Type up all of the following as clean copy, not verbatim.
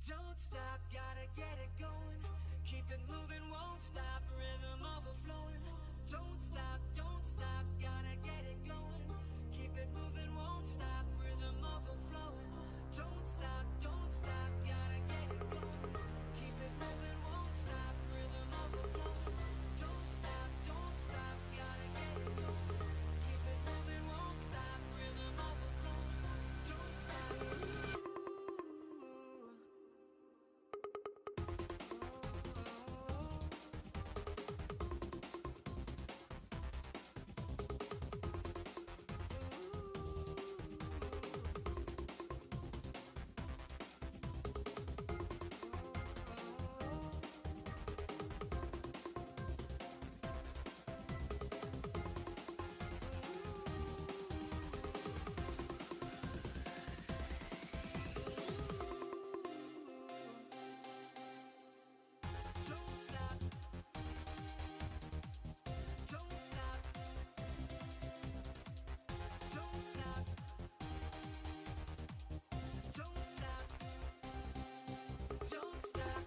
Don't stop, gotta get it going. Keep it moving, won't stop. Rhythm overflowing. Don't stop, gotta get it going. Keep it moving, won't stop. Rhythm overflowing. Don't stop,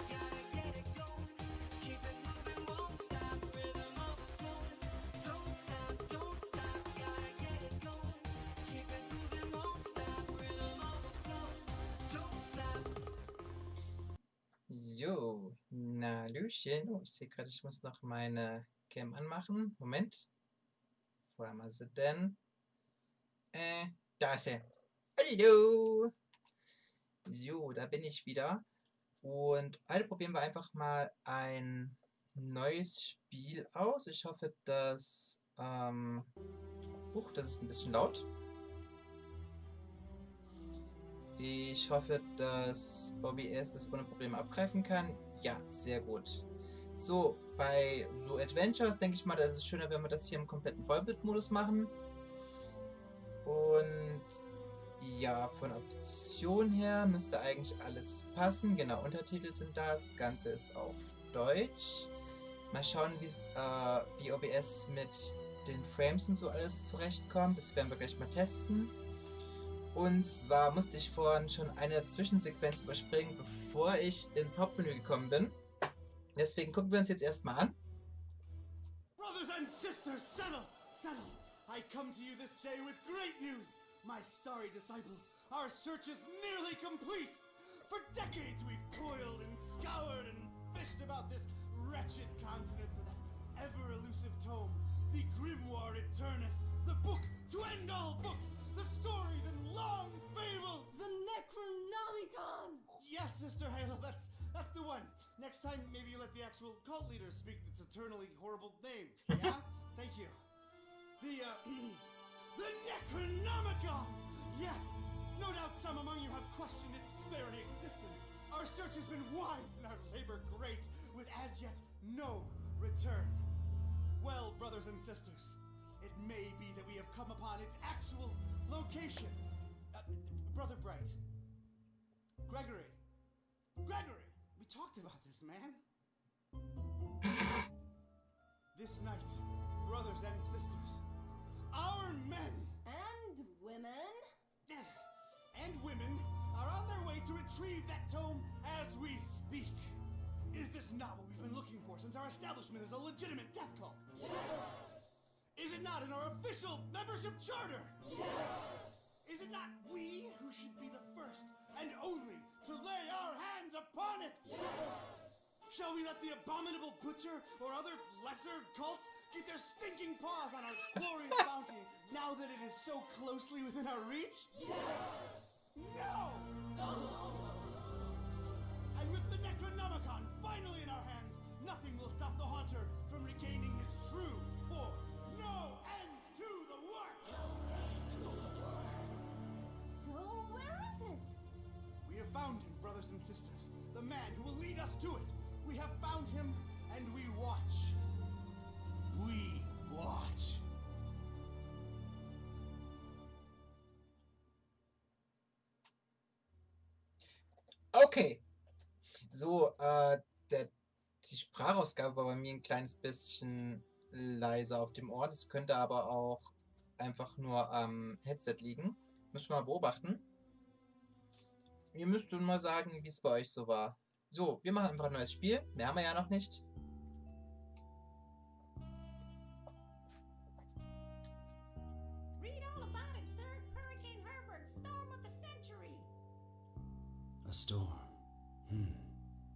gotta get it going. Keep it moving, won't stop. Rhythm overflowing. Don't stop, gotta get it going. Keep it moving, won't stop. Rhythm overflowing. Don't stop. Jo, na Hallöchen. Oh, ich sehe gerade, ich muss noch meine Cam anmachen. Moment. Wo haben wir sie denn? Da ist sie. Hallo. So, da bin ich wieder. Und heute probieren wir einfach mal ein neues Spiel aus. Ich hoffe, dass... das ist ein bisschen laut. Ich hoffe, dass OBS das ohne Probleme abgreifen kann. Ja, sehr gut. So, bei so Adventures denke ich mal, da ist es schöner, wenn wir das hier im kompletten Vollbildmodus machen. Und ja, von Option her müsste eigentlich alles passen. Genau, Untertitel sind das Ganze ist auf Deutsch. Mal schauen, wie OBS mit den Frames und so alles zurechtkommt. Das werden wir gleich mal testen. Und zwar musste ich vorhin schon eine Zwischensequenz überspringen, bevor ich ins Hauptmenü gekommen bin. Deswegen gucken wir uns jetzt erstmal an. Brothers and sisters, settle! I come to you this day with great news. My starry disciples, our search is nearly complete. For decades we've toiled and scoured and fished about this wretched continent for that ever-elusive tome, the grimoire eternus, the book to end all books, the storied and long fabled, the Necronomicon! Yes, Sister Halo, that's the one. Next time, maybe you let the actual cult leader speak its eternally horrible name. Yeah? Thank you. The Necronomicon! Yes! No doubt some among you have questioned its very existence. Our search has been wide and our labor great, with as yet no return. Well, brothers and sisters, it may be that we have come upon its actual location. Brother Bright. Gregory, we talked about this, man. This night, brothers and sisters, our men and women are on their way to retrieve that tome as we speak. Is this not what we've been looking for since our establishment is a legitimate death cult? Yes! Is it not in our official membership charter? Yes! Is it not we who should be the first and only to lay our hands upon it? Yes! Shall we let the abominable butcher or other lesser cults get their stinking paws on our glorious bounty now that it is so closely within our reach? Yes! No! And with the Necronomicon finally in our hands, nothing will stop the Haunter from regaining his true form. No end to the work! No end to the work! So where is it? We have found him, brothers and sisters. The man who will lead us to it. We have found him, and we watch. We watch. Okay. So, die Sprachausgabe war bei mir ein kleines bisschen leiser auf dem Ohr. Das könnte aber auch einfach nur am Headset liegen. Müssen wir mal beobachten. Ihr müsst nun mal sagen, wie es bei euch so war. So, wir machen einfach ein neues Spiel. Mehr haben wir ja noch nicht. Read all about it, sir. Hurricane Herbert, storm of the century. A storm.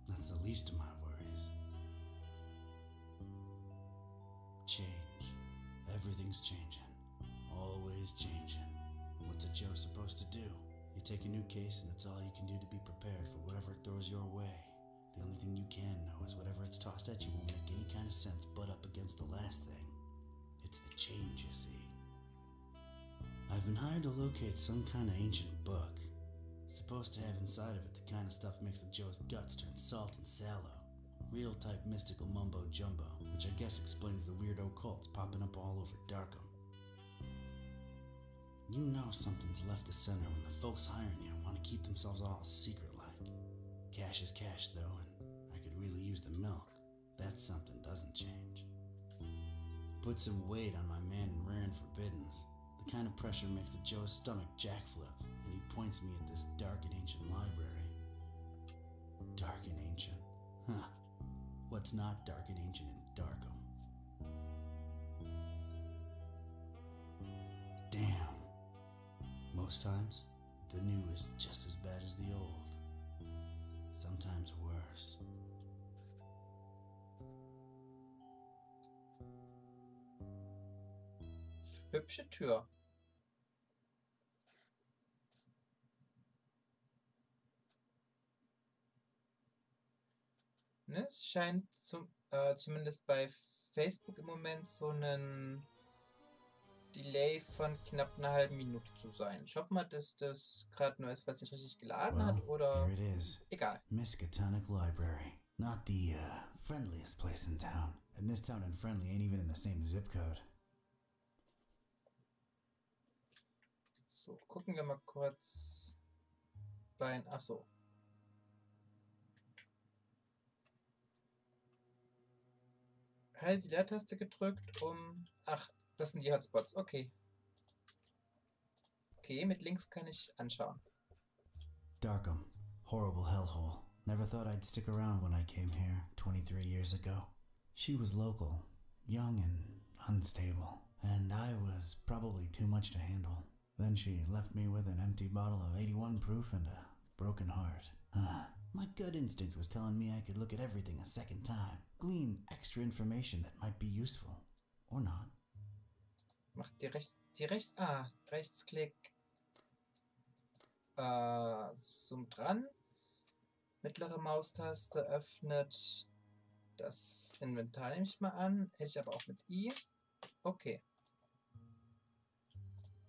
That's the least of my worries. Change. Everything's changing. Always changing. What's a Joe supposed to do? You take a new case and that's all you can do to be prepared for whatever it throws your way. The only thing you can know is whatever it's tossed at you won't make any kind of sense butt up against the last thing. It's the change, you see. I've been hired to locate some kind of ancient book. Supposed to have inside of it the kind of stuff makes a Joe's guts turn salt and sallow. Real type mystical mumbo jumbo, which I guess explains the weirdo cults popping up all over Darkham. You know something's left of center when the folks hiring you want to keep themselves all secret-like. Cash is cash, though, and I could really use the milk. That's something doesn't change. Put some weight on my man in Rare and Forbiddens. The kind of pressure makes a Joe's stomach jackflip, and he points me at this dark and ancient library. Dark and ancient? Huh. What's not dark and ancient in Darkham? Damn. Most times, the new is just as bad as the old. Sometimes worse. Hübsche Tür. Ne, es scheint zumindest bei Facebook im Moment so einen Delay von knapp einer halben Minute zu sein. Ich hoffe mal, dass das gerade nur ist, was nicht richtig geladen hat, oder... Here it is. Egal. Miskatonic Library. Not the, friendliest place in town. And this town and friendly ain't even in the same zip code. So, gucken wir mal kurz bei... Achso. Halt die Leertaste gedrückt, um... Ach, das sind die Hotspots. Okay. Okay, mit links kann ich anschauen. Darkham. Horrible hellhole. Never thought I'd stick around when I came here 23 years ago. She was local, young and unstable, and I was probably too much to handle. Then she left me with an empty bottle of 81 proof and a broken heart. My gut instinct was telling me I could look at everything a second time, glean extra information that might be useful. Or not. Macht Rechtsklick. Zoom dran. Mittlere Maustaste öffnet das Inventar, nehme ich mal an. Hätte ich aber auch mit I. Okay.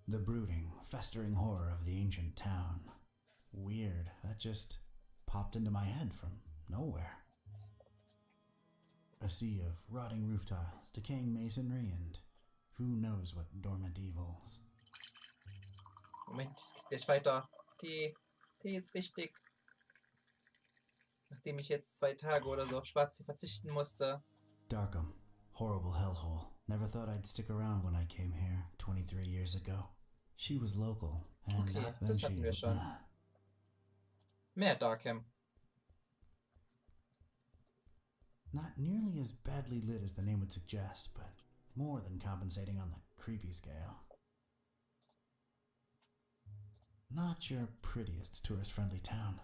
The brooding, festering horror of the ancient town. Weird, that just popped into my head from nowhere. A sea of rotting roof tiles, decaying masonry, and who knows what dormant evils. Moment, es geht gleich weiter. Tee ist wichtig. Nachdem ich jetzt 2 Tage oder so auf Schwarztee verzichten musste. Darkham, horrible hellhole. Never thought I'd stick around when I came here 23 years ago. She was local, and Okay, then das hatten wir schon. Mehr Darkham. Not nearly as badly lit as the name would suggest, but more than compensating on the creepy scale. Not your prettiest tourist-friendly town.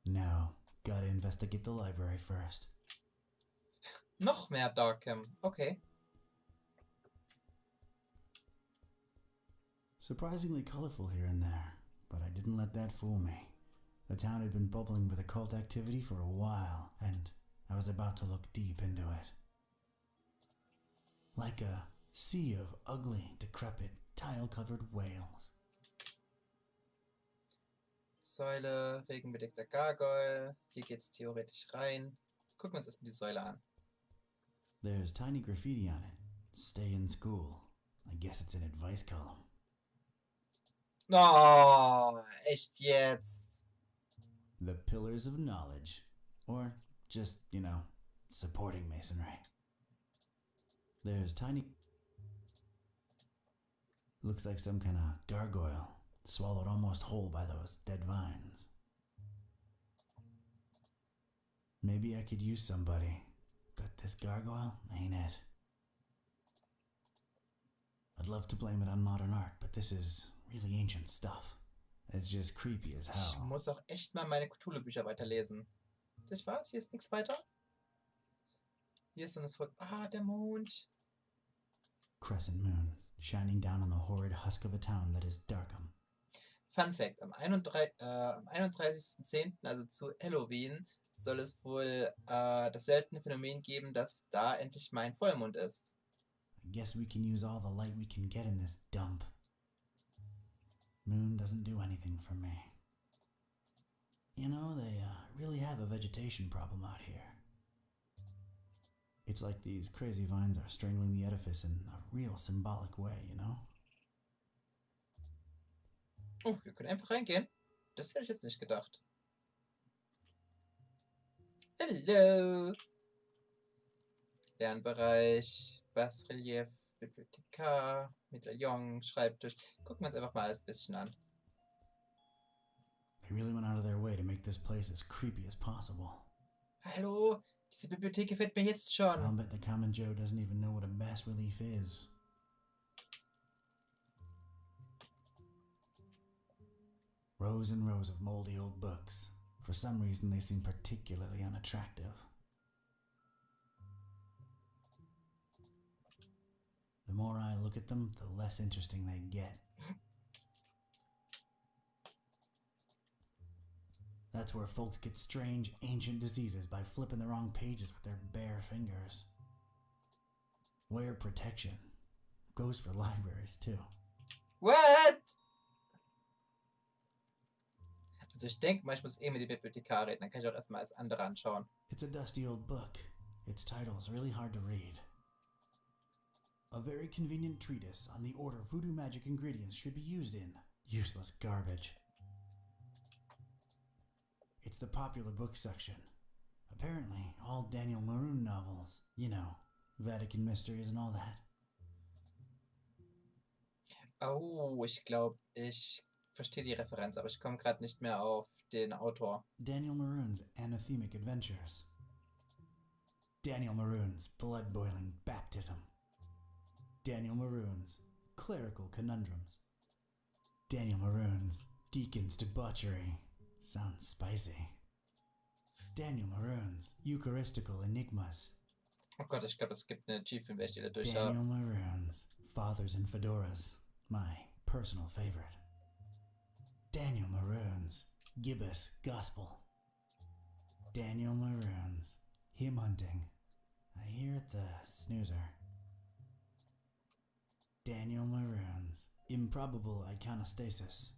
No, gotta investigate the library first. Noch mehr Darkham. Okay. Surprisingly colorful here and there, but I didn't let that fool me. The town had been bubbling with occult activity for a while, and I was about to look deep into it. Like a sea of ugly, decrepit, tile-covered whales. Säule, regenbedeckter Gargoyle. Hier geht's theoretisch rein. Gucken wir uns erstmal die Säule an. There's tiny graffiti on it. Stay in school. I guess it's an advice column. Oh, echt jetzt? The Pillars of Knowledge. Or just, you know, supporting masonry. There's tiny... Looks like some kind of gargoyle. swallowed almost whole by those dead vines. Maybe I could use somebody, but this gargoyle ain't it. I'd love to blame it on modern art, but this is really ancient stuff. It's just creepy as Ich hell. muss auch echt mal meine Cthulhu-Bücher weiterlesen. Das war's? Hier ist nichts weiter? Hier ist so eine Folge. Ah, der Mond. Crescent moon, shining down on the horrid husk of a town that is Darkham. Fun Fact: am 31.10., also zu Halloween, soll es wohl das seltene Phänomen geben, dass da endlich mal ein Vollmond ist. I guess we can use all the light we can get in this dump. Moon doesn't do anything for me. You know, they really have a vegetation problem out here. It's like these crazy vines are strangling the edifice in a real symbolic way, you know? Oh, wir können einfach reingehen. Das hätte ich jetzt nicht gedacht. Hallo! Lernbereich, Basrelief, Bibliothekar, Medaillon, Schreibtisch. Gucken wir uns einfach mal alles ein bisschen an. They really went out of their way to make this place as creepy as possible. Hallo! Diese Bibliothek gefällt mir jetzt I'll schon. bet the common Joe doesn't even know what a bas relief is. Rows and rows of moldy old books. For some reason, they seem particularly unattractive. The more I look at them, the less interesting they get. That's where folks get strange, ancient diseases by flipping the wrong pages with their bare fingers. Wear protection. Goes for libraries, too. What? Also ich denke mal, ich muss mit der Bibliothekar reden. Dann kann ich auch erstmal alles andere anschauen. It's a dusty old book. Its title's really hard to read. A very convenient treatise on the order voodoo magic ingredients should be used in. Useless garbage. It's the popular book section. Apparently, all Daniel Maroon novels. You know, Vatican mysteries and all that. Oh, ich glaube, ich verstehe die Referenz, aber ich komme gerade nicht mehr auf den Autor. Daniel Maroon's anathemic adventures. Daniel Maroon's blood-boiling baptism. Daniel Maroon's clerical conundrums. Daniel Maroon's deacon's debauchery. Sounds spicy. Daniel Maroon's Eucharistical enigmas. Oh Gott, ich glaube, es gibt eine Achievement, wenn ich die da durch habe. Daniel Maroon's Fathers in Fedoras. My personal favorite. Daniel Maroon's Gibbous Gospel. Daniel Maroon's Hymn Hunting. I hear it's a snoozer. Daniel Maroon's Improbable Iconostasis.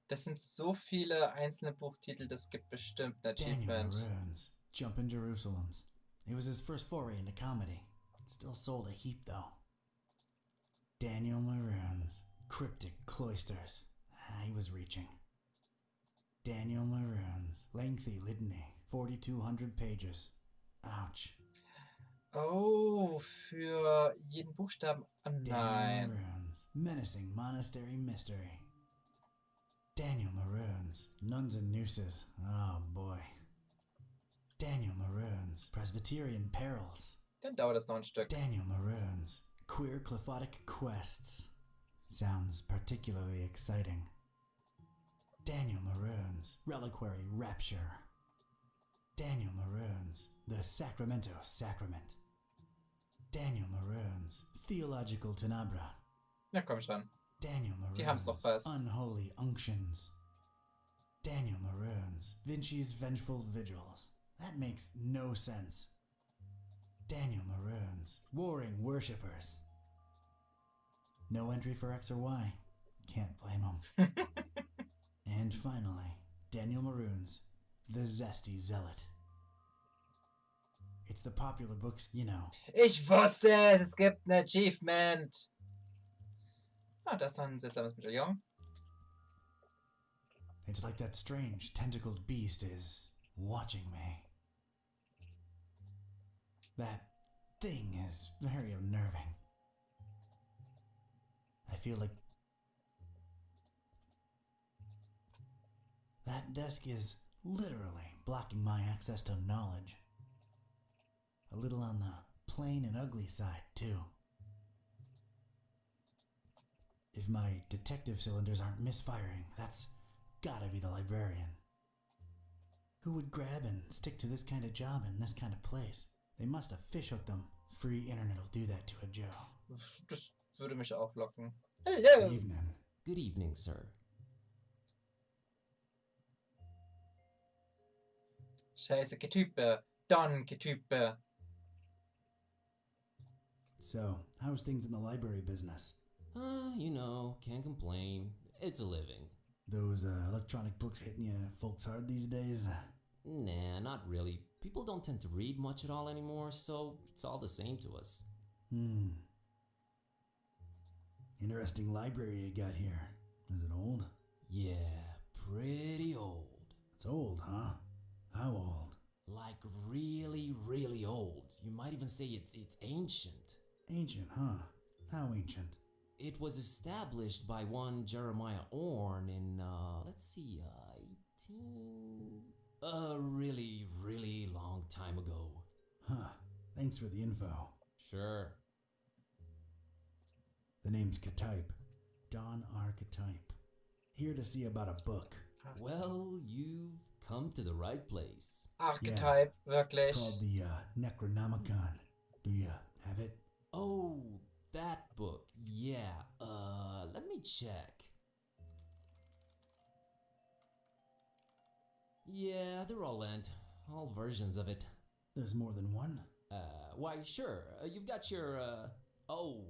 Das sind so viele einzelne Buchtitel, das gibt bestimmt ein Daniel Achievement. Maroon's Jumpin' Jerusalems. It was his first foray into comedy. Still sold a heap though. Daniel Maroon's Cryptic Cloisters. He was reaching. Daniel Maroon's Lengthy Litany. 4,200 pages. Ouch. Oh, für jeden Buchstaben. Oh Daniel nein. Maroon's Menacing Monastery Mystery. Daniel Maroon's Nuns and Nooses. Oh boy. Daniel Maroon's Presbyterian Perils. Dann dauert das noch ein Stück. Daniel Maroon's Queer Clephotic Quests. Sounds particularly exciting. Daniel Maroon's Reliquary Rapture. Daniel Maroon's The Sacramento Sacrament. Daniel Maroon's Theological Tenebra. Na komm schon. Daniel Die haben's doch Maroon's fast. Unholy Unctions. Daniel Maroon's Vinci's Vengeful Vigils. That makes no sense. Daniel Maroon's Warring Worshippers. No entry for X or Y. Can't blame him. And finally, Daniel Maroon's The Zesty Zealot. It's the popular books, you know. Ich wusste es, gibt ein Achievement. Ah, das ist ein seltsames Medaillon. It's like that strange tentacled beast is watching me. That thing is very unnerving. I feel like That desk is literally blocking my access to knowledge. A little on the plain and ugly side, too. If my detective cylinders aren't misfiring, that's gotta be the librarian. Who would grab and stick to this kind of job in this kind of place? They must have fishhooked them. Free internet will do that to a Joe. Das würde mich auch locken. Good Hello! evening. Good evening, sir. Scheiße, Getype. Don Getype. So, how's things in the library business? You know, can't complain. It's a living. Those electronic books hitting you folks hard these days? Nah, not really. People don't tend to read much at all anymore, so it's all the same to us. Interesting library you got here. Is it old? Yeah, pretty old. It's old, huh? How old? Like really, really old. You might even say it's ancient. Ancient, huh? How ancient? It was established by one Jeremiah Orn in, let's see, 18... A really, really long time ago. Huh. Thanks for the info. Sure. The name's Cthuhlureferenzen. Don Archetype. Here to see about a book. Well, you've come to the right place. Archetype, wirklich. It's called the Necronomicon. Do you have it? Oh, that book. Yeah, let me check. Yeah, they're all lent. All versions of it. There's more than one? Why, sure. You've got your, Oh,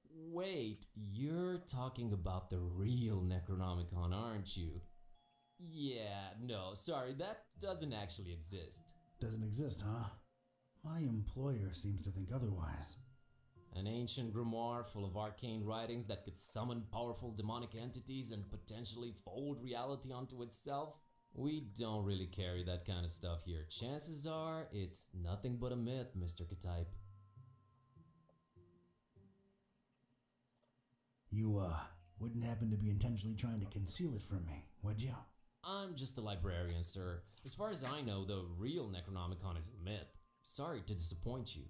wait. You're talking about the real Necronomicon, aren't you? Yeah, no, sorry. That doesn't actually exist. Doesn't exist, huh? My employer seems to think otherwise. An ancient grimoire full of arcane writings that could summon powerful demonic entities and potentially fold reality onto itself? We don't really carry that kind of stuff here. Chances are, it's nothing but a myth, Mr. Cthuhlureferenzen. You, wouldn't happen to be intentionally trying to conceal it from me, would you? I'm just a librarian, sir. As far as I know, the real Necronomicon is a myth. Sorry to disappoint you.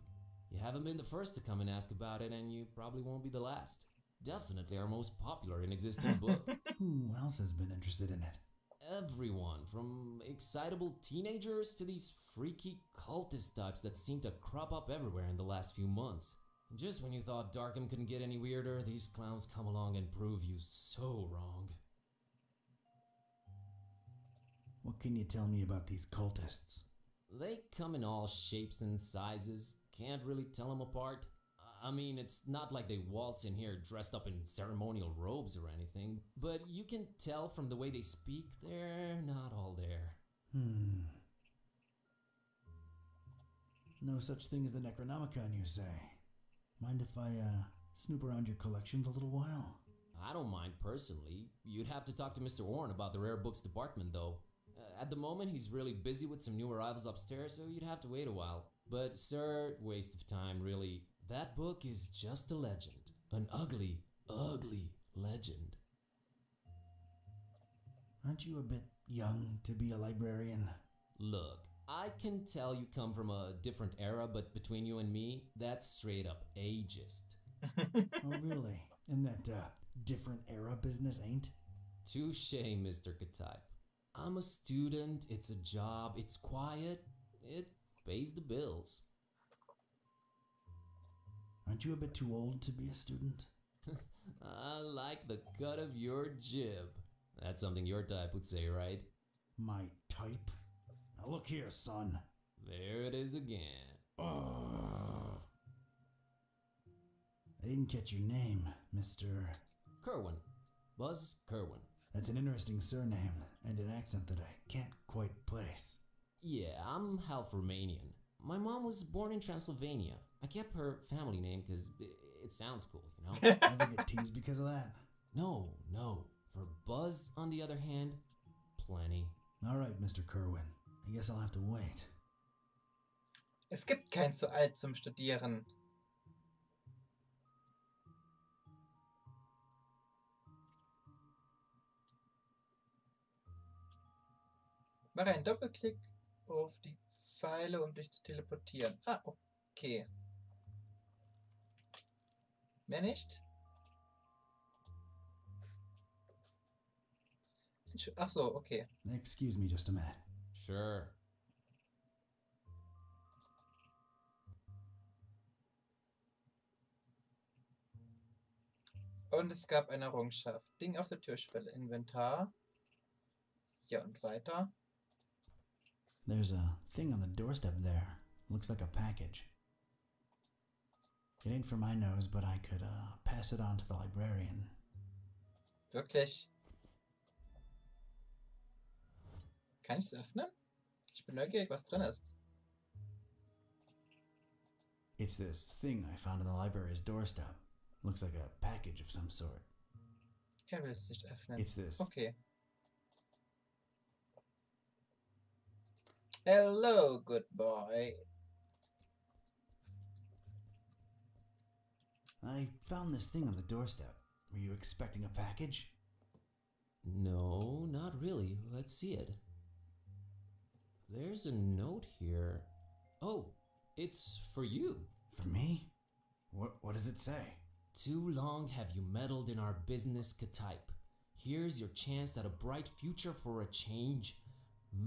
You haven't been the first to come and ask about it, and you probably won't be the last. Definitely our most popular and existing book. Who else has been interested in it? Everyone, from excitable teenagers to these freaky cultist types that seem to crop up everywhere in the last few months. Just when you thought Darkham couldn't get any weirder, these clowns come along and prove you so wrong. What can you tell me about these cultists? They come in all shapes and sizes. Can't really tell them apart. I mean, it's not like they waltz in here dressed up in ceremonial robes or anything, but you can tell from the way they speak, they're not all there. No such thing as the Necronomicon, you say? Mind if I, snoop around your collections a little while? I don't mind personally. You'd have to talk to Mr. Orn about the rare books department, though. At the moment, he's really busy with some new arrivals upstairs, so you'd have to wait a while. But, sir, waste of time, really. That book is just a legend. An ugly, ugly legend. Aren't you a bit young to be a librarian? Look, I can tell you come from a different era, but between you and me, that's straight up ageist. Oh, really? And that, different era business ain't? Touché, Mr. Cthuhlureferenzen. I'm a student, it's a job, it's quiet, it pays the bills. Aren't you a bit too old to be a student? I like the cut of your jib. That's something your type would say, right? My type? Now look here, son. There it is again. I didn't catch your name, Mr. Kerwin. Buzz Kerwin. That's an interesting surname and an accent that I can't quite place. Yeah, I'm half Romanian. My mom was born in Transylvania. I kept her family name because it sounds cool, you know? Never get teased because of that? No. For Buzz, on the other hand, plenty. Alright, Mr. Kerwin. I guess I'll have to wait. Es gibt kein zu alt zum Studieren. Mache einen Doppelklick auf die Pfeile, um dich zu teleportieren. Ah, okay. Mehr nicht? Ach so, okay. Excuse me just a minute. Sure. Und es gab eine Errungenschaft. Ding auf der Türschwelle. Inventar. Ja, und weiter. There's a thing on the doorstep there. Looks like a package. It ain't for my nose, but I could pass it on to the librarian. Wirklich? Kann ich es öffnen? Ich bin neugierig, was drin ist. It's this thing I found on the library's doorstep. Looks like a package of some sort. Er will es nicht öffnen. It's this. Okay. Hello, good boy. I found this thing on the doorstep. Were you expecting a package? No, not really. Let's see it. There's a note here. Oh, it's for you. For me? What does it say? Too long have you meddled in our business, Cthuhliger. Here's your chance at a bright future for a change.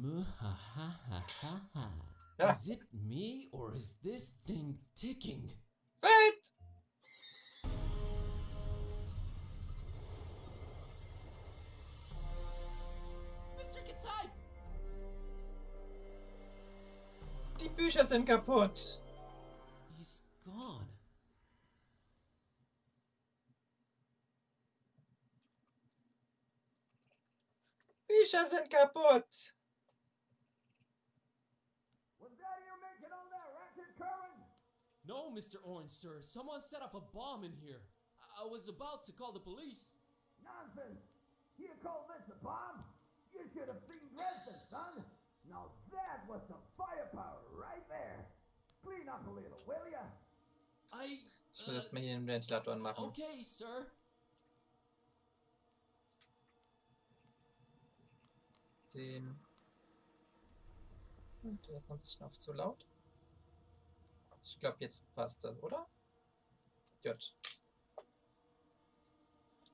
Muhahahaha. Is it me or is this thing ticking? What? Mr. Cthuhliger! Die Bücher sind kaputt. He's gone. Bücher sind kaputt. Was that you making all that racket, Curran? No, Mr. Orange, sir. Someone set up a bomb in here. I was about to call the police. Nonsense! You call this a bomb? You should have seen Dresden, son! Now that was some firepower right there! Clean up a little, will ya? Ich will erstmal hier den Ventilator anmachen. Okay, sir. Den. Und der ist noch ein bisschen auf zu laut. Ich glaube, jetzt passt das, oder? J.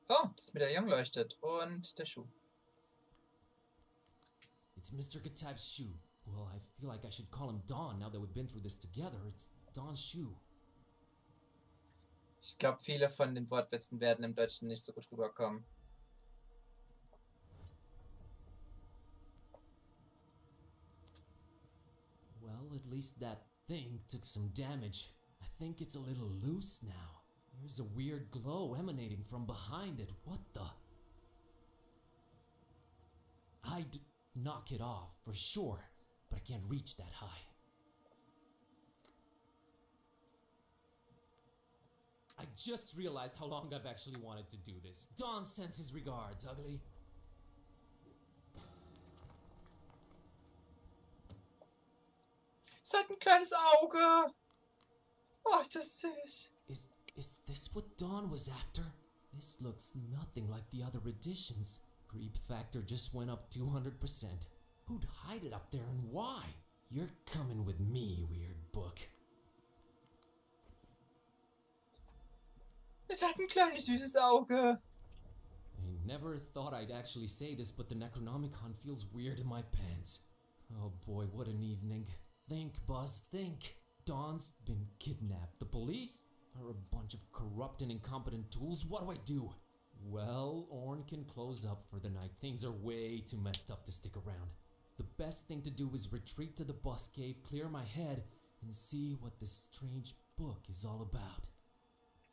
Oh, das Medaillon leuchtet. Und der Schuh. It's Mr. Cthuhliger's shoe. Well, I feel like I should call him Don now that we've been through this together. It's Don's shoe. Ich glaube, viele von den Wortwitzen werden im Deutschen nicht so gut rüberkommen. Well, at least that thing took some damage. I think it's a little loose now. There's a weird glow emanating from behind it. What the? I'd knock it off for sure, but I can't reach that high. I just realized how long I've actually wanted to do this. Don sends his regards, ugly. Es hat ein kleines Auge. Oh, das ist süß. Is this what Don was after? This looks nothing like the other editions. Creep factor just went up 200%. Who'd hide it up there and why? You're coming with me, weird book. Es hat ein kleines süßes Auge. I never thought I'd actually say this, but the Necronomicon feels weird in my pants. Oh boy, what an evening. Think, Buzz, think. Don's been kidnapped. The police are a bunch of corrupt and incompetent tools. What do? Well, Orn can close up for the night. Things are way too messed up to stick around. The best thing to do is retreat to the bus cave, clear my head, and see what this strange book is all about.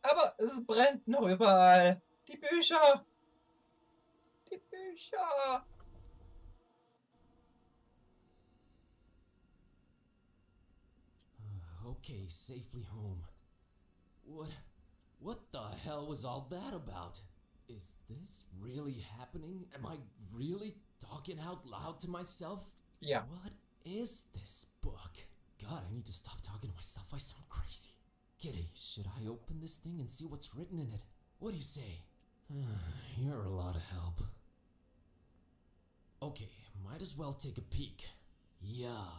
Aber es brennt noch überall. Die Bücher. Die Bücher. Okay, safely home. What the hell was all that about? Is this really happening? Am I really talking out loud to myself? Ja. What is this book? God, I need to stop talking to myself. I sound crazy. Kitty, should I open this thing and see what's written in it? What do you say? You're a lot of help. Okay, might as well take a peek. Ja,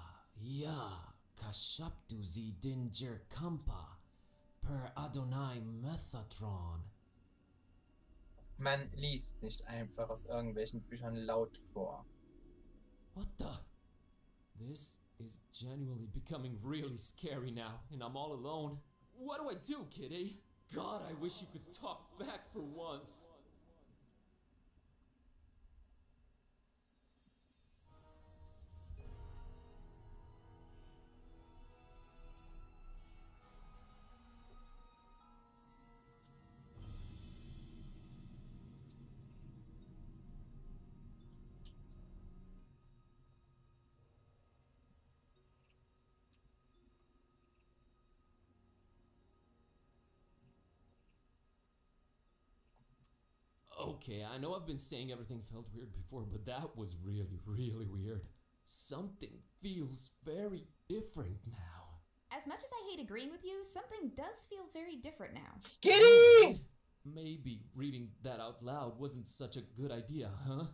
kashaptu zi dinger kampa per Adonai Methatron. Man liest nicht einfach aus irgendwelchen Büchern laut vor. What the? This is genuinely becoming really scary now, and I'm all alone. What do I do, kitty? God, I wish you could talk back for once. Okay, I know I've been saying everything felt weird before, but that was really, really weird. Something feels very different now. As much as I hate agreeing with you, something does feel very different now. Kitty! Maybe reading that out loud wasn't such a good idea, huh?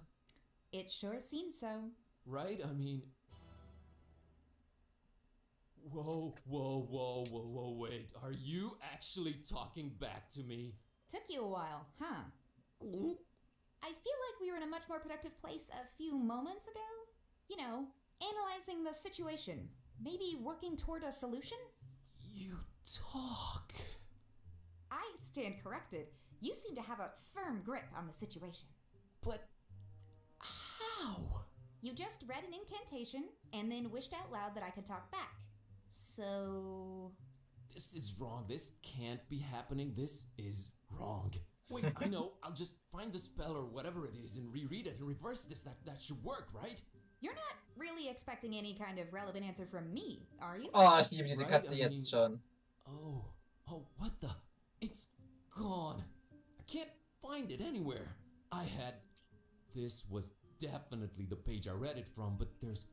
It sure seems so. Right? I mean... Whoa, wait. Are you actually talking back to me? Took you a while, huh? I feel like we were in a much more productive place a few moments ago. You know, analyzing the situation. Maybe working toward a solution? You talk. I stand corrected. You seem to have a firm grip on the situation. But how? You just read an incantation and then wished out loud that I could talk back. So... This is wrong. This can't be happening. This is wrong. Wait, I know. I'll just find the spell or whatever it is and reread it and reverse this. That should work, right? You're not really expecting any kind of relevant answer from me, are you? Oh, ich liebe diese Right, Katze I jetzt mean- schon. Oh, what the? It's gone. I can't find it anywhere. This was definitely the page I read it from, but there's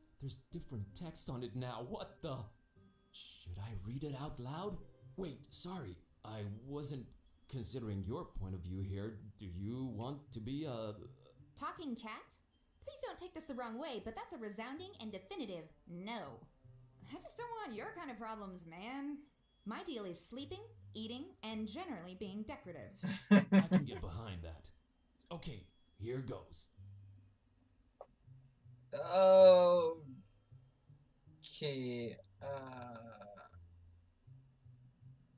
different text on it now. What the? Should I read it out loud? Wait, sorry. I wasn't considering your point of view here. Do you want to be a... Talking cat? Please don't take this the wrong way, but that's a resounding and definitive no. I just don't want your kind of problems, man. My deal is sleeping, eating, and generally being decorative. I can get behind that. Okay, here goes. Okay.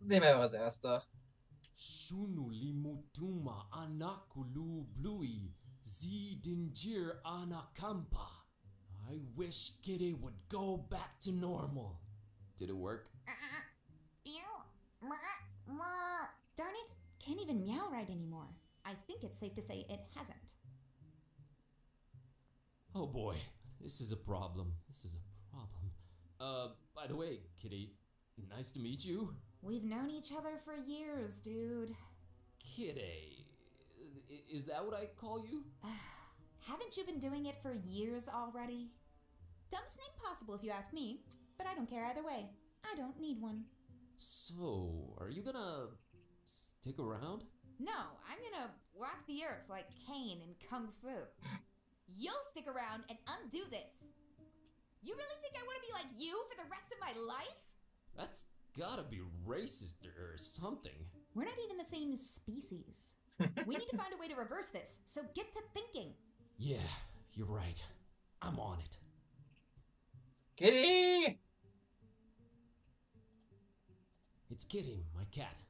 Nehmen wir das erste. Shunu limutuma anakulu blui zidinjir anakampa. I wish Kitty would go back to normal. Did it work? Darn it, can't even meow right anymore. I think it's safe to say it hasn't. Oh boy, this is a problem. By the way, Kitty, nice to meet you. We've known each other for years, dude. Kitty, is that what I call you? Haven't you been doing it for years already? Dumbest name possible if you ask me, but I don't care either way. I don't need one. So, are you gonna stick around? No, I'm gonna walk the earth like Cain in Kung Fu. You'll stick around and undo this. You really think I want to be like you for the rest of my life? That's gotta be racist or something. We're not even the same species. We need to find a way to reverse this, so get to thinking. Yeah, you're right. I'm on it. Kitty! It's Kitty, my cat.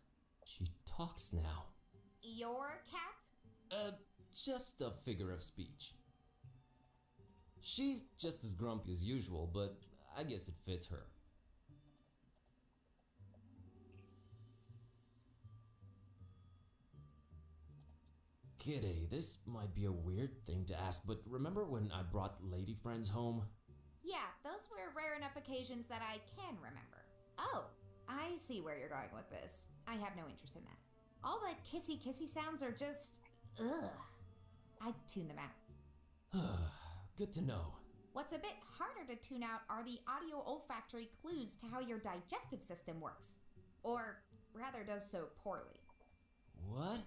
She talks now. Your cat? Just a figure of speech. She's just as grumpy as usual, but I guess it fits her. Kitty, this might be a weird thing to ask, but remember when I brought lady friends home? Yeah, those were rare enough occasions that I can remember. Oh, I see where you're going with this. I have no interest in that. All the kissy sounds are just... ugh. I tune them out. Good to know. What's a bit harder to tune out are the audio-olfactory clues to how your digestive system works. Or, rather, does so poorly. What?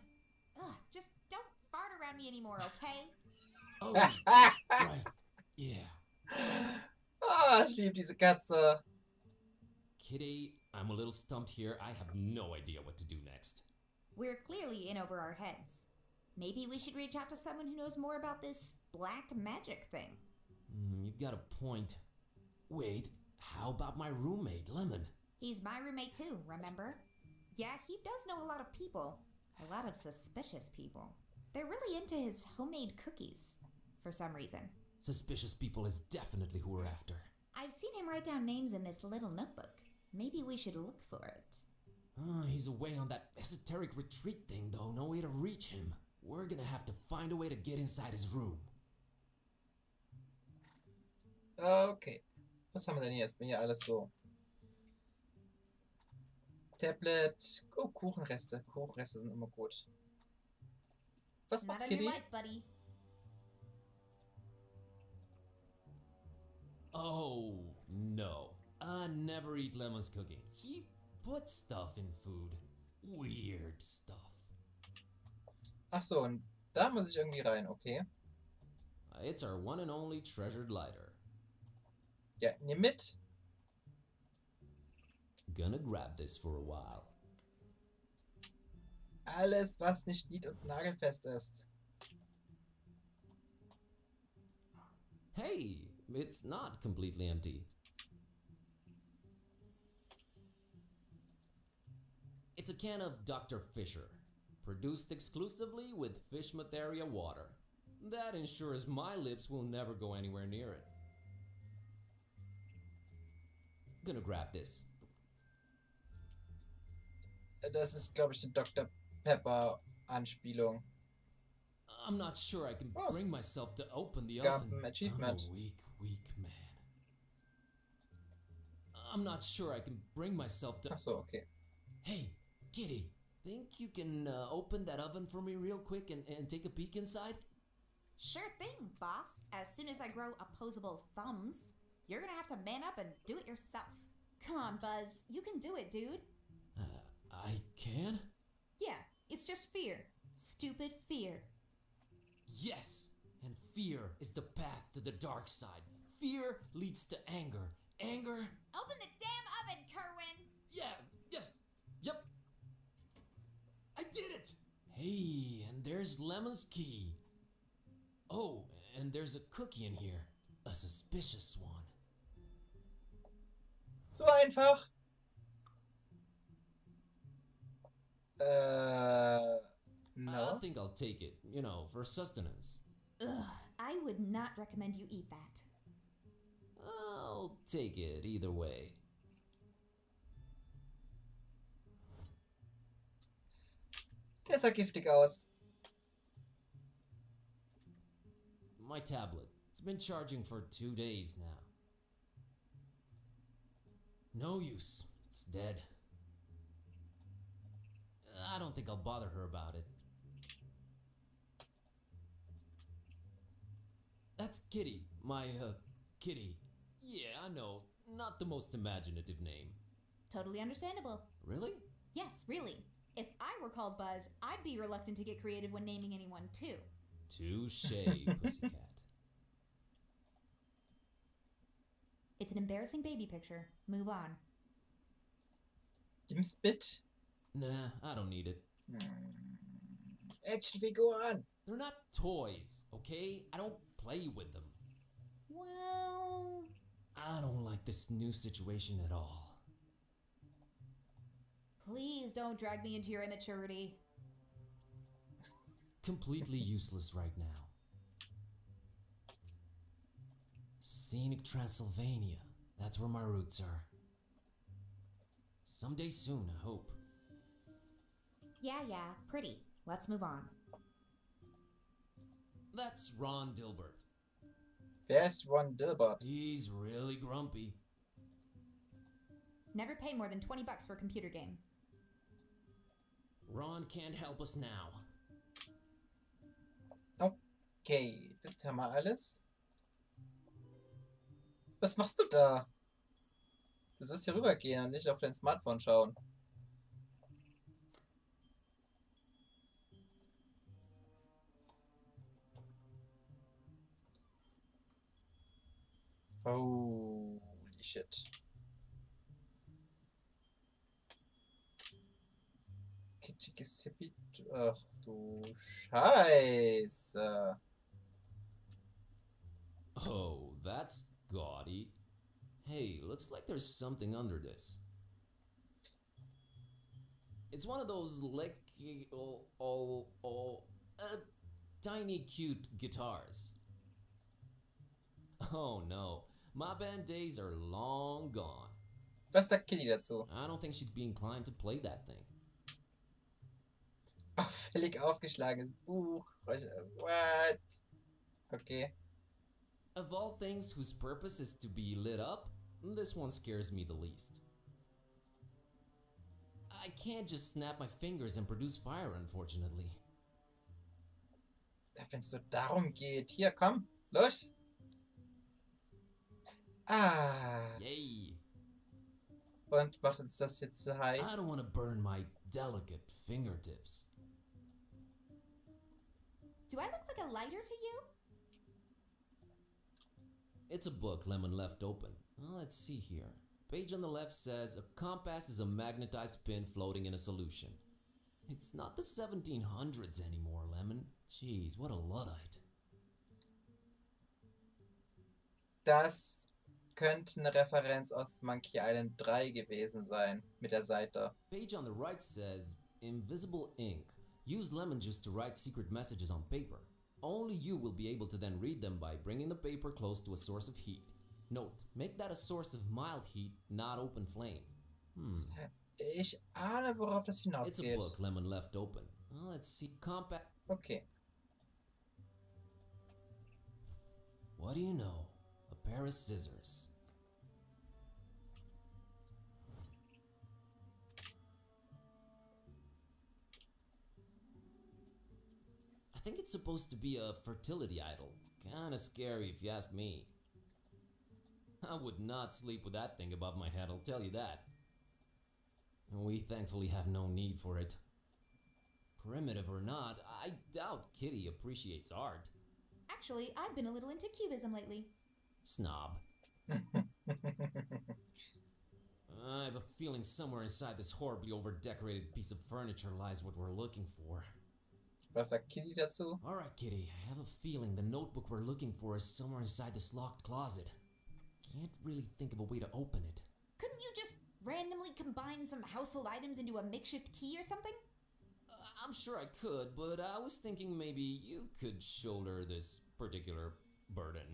Ugh, just don't fart around me anymore, okay? Oh, right. Yeah. Ah, ich liebe diese Katze. Kitty, I'm a little stumped here. I have no idea what to do next. We're clearly in over our heads. Maybe we should reach out to someone who knows more about this black magic thing. You've got a point. Wait, how about my roommate, Lemon? He's my roommate too, remember? Yeah, he does know a lot of people. A lot of suspicious people. They're really into his homemade cookies, for some reason. Suspicious people is definitely who we're after. I've seen him write down names in this little notebook. Maybe we should look for it. He's away on that esoteric retreat thing, though. No way to reach him. We're gonna have to find a way to get inside his room. Okay. Was haben wir denn hier? Jetzt bin ja alles so. Tablet. Oh, Kuchenreste. Kuchenreste sind immer gut. Was Not macht on your Kitty? life, buddy. Oh, no. I never eat Lemon's cooking. He puts stuff in food. Weird stuff. Ach so, und da muss ich irgendwie rein, okay. It's our one and only treasured lighter. Ja, nimm mit. Gonna grab this for a while. Alles, was nicht nied- und nagelfest ist. Hey, it's not completely empty. It's a can of Dr. Fisher, produced exclusively with fish materia water. That ensures my lips will never go anywhere near it. Gonna grab this. Das ist, glaube ich, die Dr. Pepper Anspielung. I'm not sure I can Oh, bring myself to open the gab oven. ein Achievement. I'm a weak man. I'm not sure I can bring myself to... Ach so, okay. Hey, Kitty, think you can open that oven for me real quick and take a peek inside? Sure thing, boss. As soon as I grow opposable thumbs, you're gonna have to man up and do it yourself. Come on, Buzz. You can do it, dude. I can? Yeah, it's just fear. Stupid fear. Yes! And fear is the path to the dark side. Fear leads to anger. Anger... Open the damn oven, Kerwin! Yeah, yes, yep. I did it! Hey, and there's Lemon's key. Oh, and there's a cookie in here. A suspicious one. So einfach. No. I think I'll take it, you know, for sustenance. Ugh, I would not recommend you eat that. I'll take it either way. Der sah giftig aus. My tablet. It's been charging for 2 days now. No use. It's dead. I don't think I'll bother her about it. That's Kitty. My, Kitty. Yeah, I know. Not the most imaginative name. Totally understandable. Really? Yes, really. If I were called Buzz, I'd be reluctant to get creative when naming anyone too. Touché, pussycat. It's an embarrassing baby picture. Move on. Dem Spit. Nah, I don't need it. Actionfiguren. They're not toys, okay? I don't play with them. Well... I don't like this new situation at all. Please don't drag me into your immaturity. Completely useless right now. Scenic Transylvania. That's where my roots are. Someday soon, I hope. Yeah, pretty. Let's move on. That's Ron Dilbert. Wer ist Ron Dilbert? He's really grumpy. Never pay more than $20 for a computer game. Ron can't help us now. Okay, das haben wir alles. Was machst du da? Du sollst hier rübergehen und nicht auf dein Smartphone schauen. Holy shit. Kitschiges Hippie. Ach du Scheiße. Oh, that's gaudy. Hey, looks like there's something under this. It's one of those tiny cute guitars. Oh no, my band days are long gone. Was sagt Kitty dazu? I don't think she'd be inclined to play that thing. Völlig aufgeschlagenes Buch. What? Okay. Of all things whose purpose is to be lit up, this one scares me the least. I can't just snap my fingers and produce fire, unfortunately. Wenn es so darum geht. Hier, komm. Los. Ah. Yay! Und macht uns das jetzt zu heiß? I don't want to burn my delicate fingertips. Do I look like a lighter to you? It's a book Lemon left open. Well, let's see here. Page on the left says, a compass is a magnetized pin floating in a solution. It's not the 1700s anymore, Lemon. Jeez, what a Luddite. Das könnte eine Referenz aus Monkey Island 3 gewesen sein. Mit der Seite. Page on the right says, invisible ink. Use lemon juice to write secret messages on paper. Only you will be able to then read them by bringing the paper close to a source of heat. Note, make that a source of mild heat, not open flame. Ich ahne, worauf das It's a hinausgeht. book Lemon left open. Well, let's see. Compact. Okay. What do you know? A pair of scissors. I think it's supposed to be a fertility idol. Kinda scary if you ask me. I would not sleep with that thing above my head, I'll tell you that. We thankfully have no need for it. Primitive or not, I doubt Kitty appreciates art. Actually, I've been a little into cubism lately. Snob. I have a feeling somewhere inside this horribly over-decorated piece of furniture lies what we're looking for. Was sagt Kitty dazu? Alright, Kitty, I have a feeling the notebook we're looking for is somewhere inside this locked closet. Can't really think of a way to open it. Couldn't you just randomly combine some household items into a makeshift key or something? I'm sure I could, but I was thinking maybe you could shoulder this particular burden.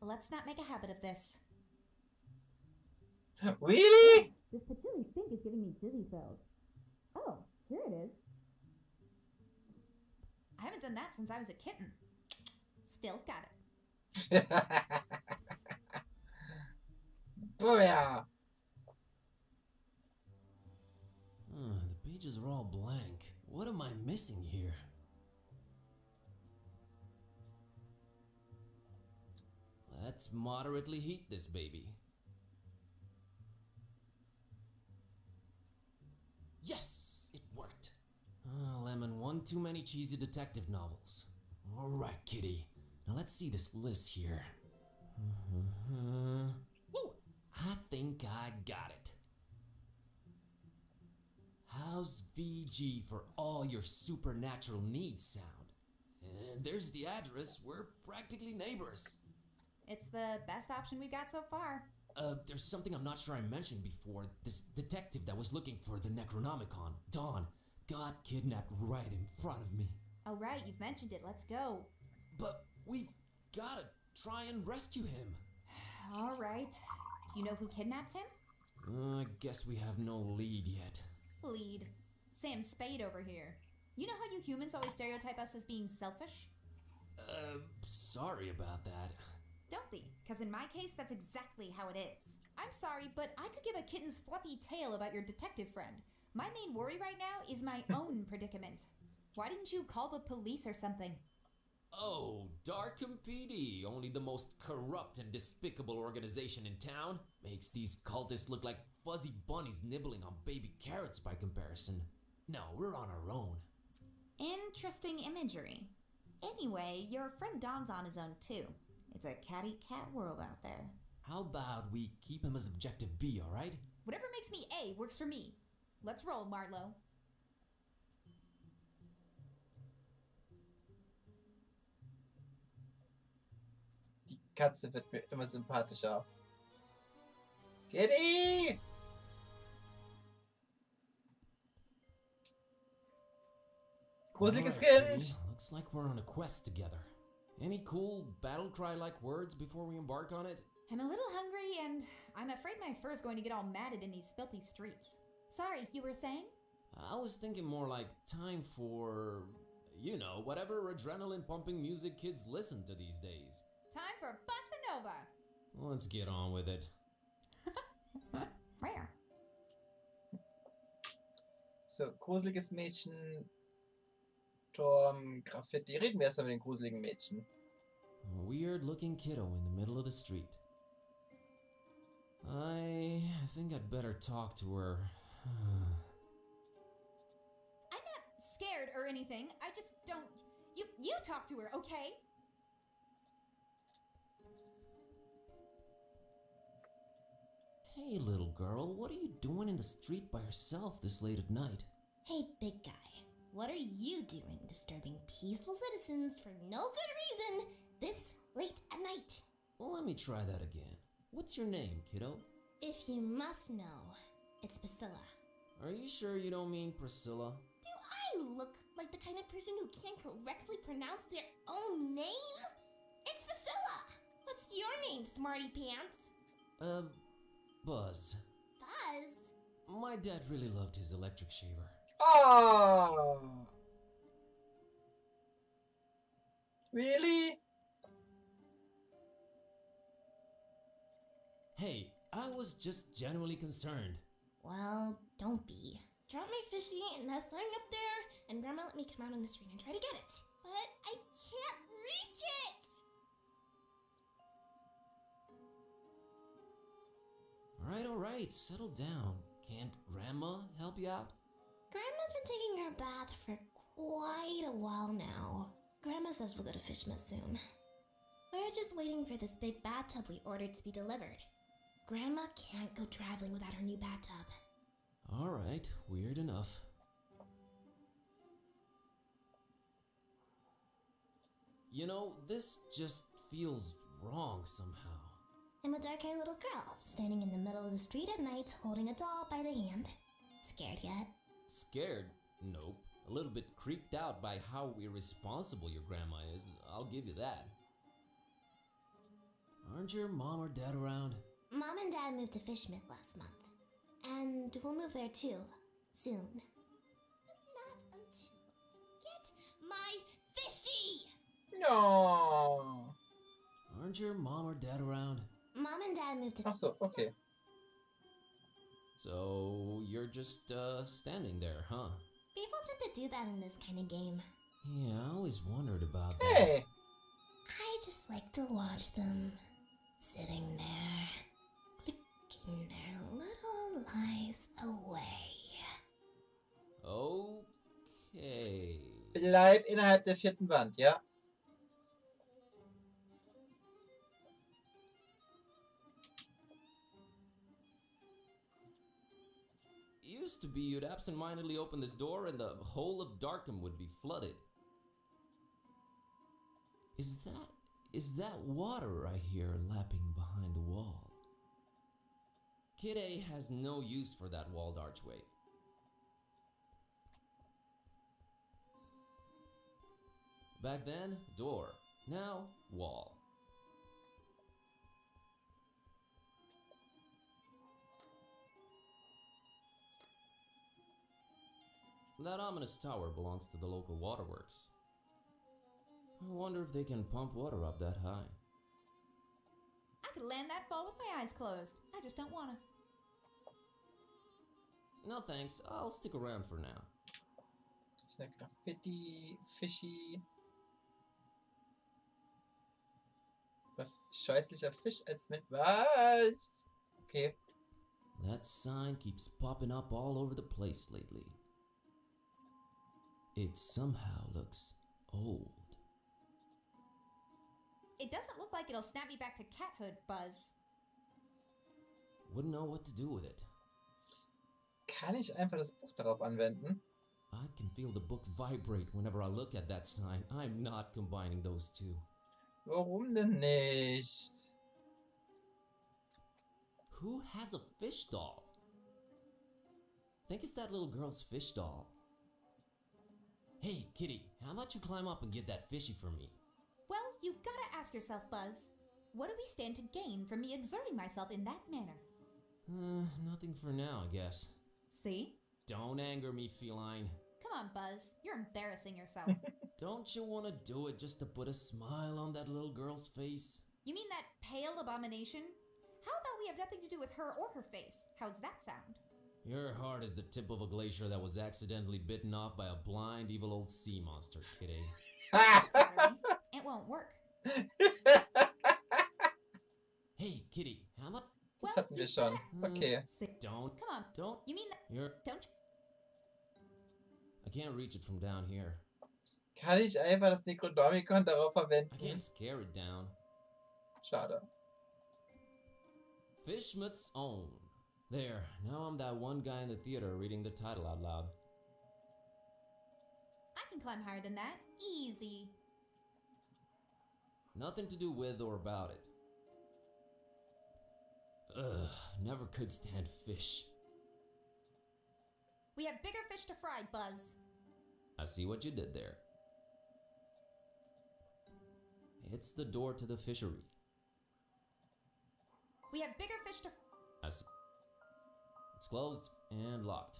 Let's not make a habit of this. Really? This patchouli stink is giving me dizzy spells. Oh, here it is. I haven't done that since I was a kitten. Still got it. Booyah! The pages are all blank. What am I missing here? Let's moderately heat this baby. Yes! It worked! Lemon, one too many cheesy detective novels. Alright, Kitty. Now let's see this list here. Woo! I think I got it. How's VG for all your supernatural needs sound? And there's the address. We're practically neighbors. It's the best option we've got so far. There's something I'm not sure I mentioned before. This detective that was looking for the Necronomicon, Dawn, got kidnapped right in front of me. Oh right, you've mentioned it. Let's go. But we've gotta try and rescue him. All right. Do you know who kidnapped him? I guess we have no lead yet. Lead. Sam Spade over here. You know how you humans always stereotype us as being selfish? Sorry about that. Don't be, because in my case, that's exactly how it is. I'm sorry, but I could give a kitten's fluffy tale about your detective friend. My main worry right now is my own predicament. Why didn't you call the police or something? Oh, Darkham PD, only the most corrupt and despicable organization in town, makes these cultists look like fuzzy bunnies nibbling on baby carrots by comparison. No, we're on our own. Interesting imagery. Anyway, your friend Don's on his own too. It's a catty cat world out there. How about we keep him as objective B, alright? Whatever makes me A works for me. Let's roll, Marlowe. Die Katze wird mir immer sympathischer. Kitty! Gruseliges Alright, Kind! Kitty, looks like we're on a quest together. Any cool battle cry like words before we embark on it? I'm a little hungry, and I'm afraid my fur's going to get all matted in these filthy streets. Sorry, you were saying? I was thinking more like time for, you know, whatever adrenaline pumping music kids listen to these days. Time for Bossa Nova! Let's get on with it. Where? So, gruseliges Mädchen, Turm, Graffiti. Reden wir erstmal mit den gruseligen Mädchen. A weird looking kiddo in the middle of the street. I think I'd better talk to her. I'm not scared or anything. I just don't... You talk to her, okay? Hey, little girl, what are you doing in the street by yourself this late at night? Hey, big guy. What are you doing disturbing peaceful citizens for no good reason this late at night? Well, let me try that again. What's your name, kiddo? If you must know, it's Priscilla. Are you sure you don't mean Priscilla? Do I look like the kind of person who can't correctly pronounce their own name? It's Priscilla! What's your name, smarty pants? Buzz. Buzz? My dad really loved his electric shaver. Oh! Really? Hey, I was just genuinely concerned. Well, don't be. Drop my fishy and that sign up there, and Grandma let me come out on the street and try to get it. But I can't reach it! Alright, settle down. Can't Grandma help you out? Grandma's been taking her bath for quite a while now. Grandma says we'll go to Fishmas soon. We're just waiting for this big bathtub we ordered to be delivered. Grandma can't go traveling without her new bathtub. Alright, weird enough. You know, this just feels wrong somehow. I'm a dark-haired little girl, standing in the middle of the street at night, holding a doll by the hand. Scared yet? Scared? Nope. A little bit creeped out by how irresponsible your grandma is, I'll give you that. Aren't your mom or dad around? Mom and Dad moved to Fishmith last month. And we'll move there too, soon. But not until I get my fishy! No. Aren't your mom or dad around? Mom and Dad moved to Ach so, okay. So, you're just, standing there, huh? People tend to do that in this kind of game. Yeah, I always wondered about that. Hey! I just like to watch them sitting there, clicking their little lives away. Okay. Bleib innerhalb der 4. Wand, ja? Used to be you'd absentmindedly open this door and the whole of Darkham would be flooded. Is that water I hear lapping behind the wall? Kid A has no use for that walled archway. Back then, door. Now, wall. That ominous tower belongs to the local waterworks. I wonder if they can pump water up that high. I could land that fall with my eyes closed. I just don't wanna. No thanks, I'll stick around for now. Ist der Graffiti, Fischi. Was? Scheußlicher Fisch als mit was? Okay. That sign keeps popping up all over the place lately. It somehow looks old. It doesn't look like it'll snap me back to cathood, Buzz. Wouldn't know what to do with it. Kann ich einfach das Buch darauf anwenden? I can feel the book vibrate whenever I look at that sign. I'm not combining those two. Warum denn nicht? Who has a fish doll? Think it's that little girl's fish doll. Hey, Kitty, how about you climb up and get that fishy for me? Well, you gotta ask yourself, Buzz. What do we stand to gain from me exerting myself in that manner? Nothing for now, I guess. See? Don't anger me, feline. Come on, Buzz. You're embarrassing yourself. Don't you want to do it just to put a smile on that little girl's face? You mean that pale abomination? How about we have nothing to do with her or her face? How's that sound? Your heart is the tip of a glacier that was accidentally bitten off by a blind, evil old sea monster, Kitty. Sorry, it won't work. Hey, Kitty, how about... Das hatten wir schon. Okay. Don't. Come on. Don't. You mean that? Don't. I can't reach it from down here. Kann ich einfach das Necronomicon darauf I verwenden? can't scare it down. Schade. Fishmut's Own. There, now I'm that one guy in the theater reading the title out loud. I can climb higher than that. Easy. Nothing to do with or about it. Ugh, never could stand fish. We have bigger fish to fry, Buzz. I see what you did there. It's the door to the fishery. We have bigger fish to... I see. It's closed and locked.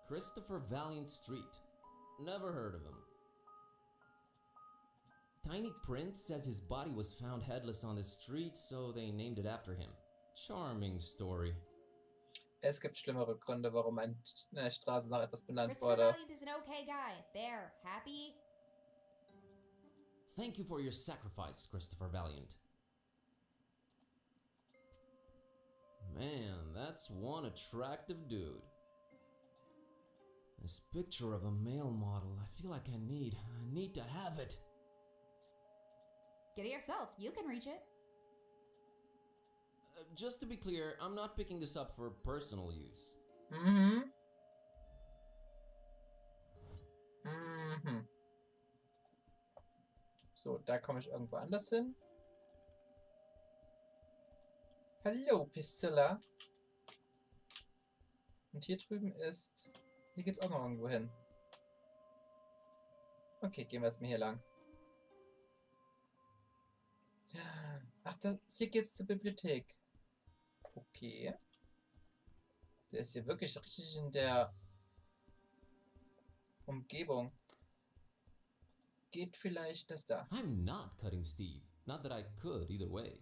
Christopher Valiant Street. Never heard of him. Tiny Prince says his body was found headless on the street, so they named it after him. Charming story. Es gibt schlimmere Gründe, warum eine Straße nach etwas benannt Christopher wurde. Valiant is an okay guy. There, happy? Thank you for your sacrifice, Christopher Valiant. Man, that's one attractive dude. This picture of a male model, I feel like I need to have it. Get it yourself. You can reach it. Just to be clear, I'm not picking this up for personal use. Mhm. Mhm. So, da komme ich irgendwo anders hin. Hallo, Priscilla. Und hier drüben ist... Hier geht's auch noch irgendwo hin. Okay, gehen wir erstmal hier lang. Ach, hier geht's zur Bibliothek. Okay. Der ist hier wirklich richtig in der Umgebung. Geht vielleicht das da? I'm not cutting Steve. Not that I could either way.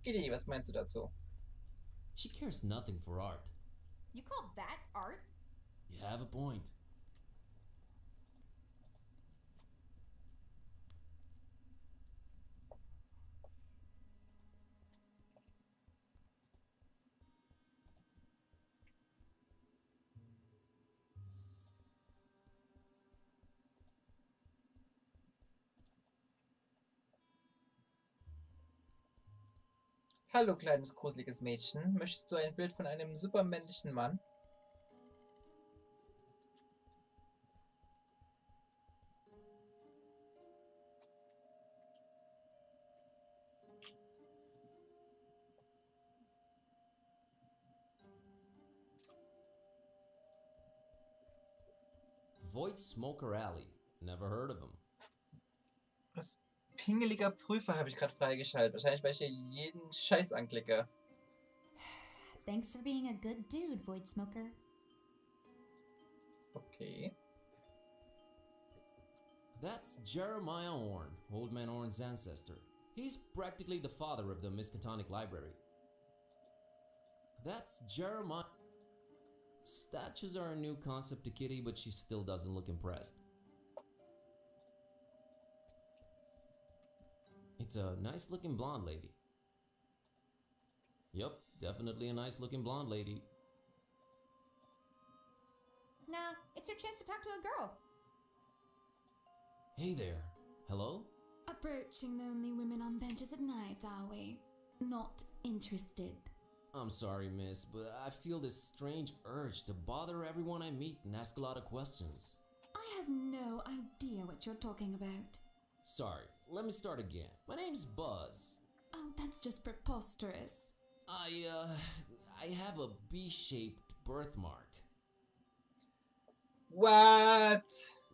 Giddy, was meinst du dazu? She cares nothing for art. You call that art? You have a point. Hallo, kleines gruseliges Mädchen. Möchtest du ein Bild von einem supermännlichen Mann? Void Smoker Alley. Never heard of him. Was? Pingeliger Prüfer habe ich gerade freigeschaltet. Wahrscheinlich, weil ich hier jeden Scheiß anklicke. Thanks for being a good dude, Void Smoker. Okay. That's Jeremiah Orn, Old Man Orn's ancestor. He's practically the father of the Miskatonic Library. That's Jeremiah. Statues are a new concept to Kitty, but she still doesn't look impressed. It It's a nice-looking blonde lady. Yup, definitely a nice-looking blonde lady. Nah, it's your chance to talk to a girl. Hey there. Hello? Approaching the only women on benches at night, are we? Not interested. I'm sorry, miss, but I feel this strange urge to bother everyone I meet and ask a lot of questions. I have no idea what you're talking about. Sorry, let me start again. My name's Buzz. Oh, that's just preposterous. I have a B-shaped birthmark. What?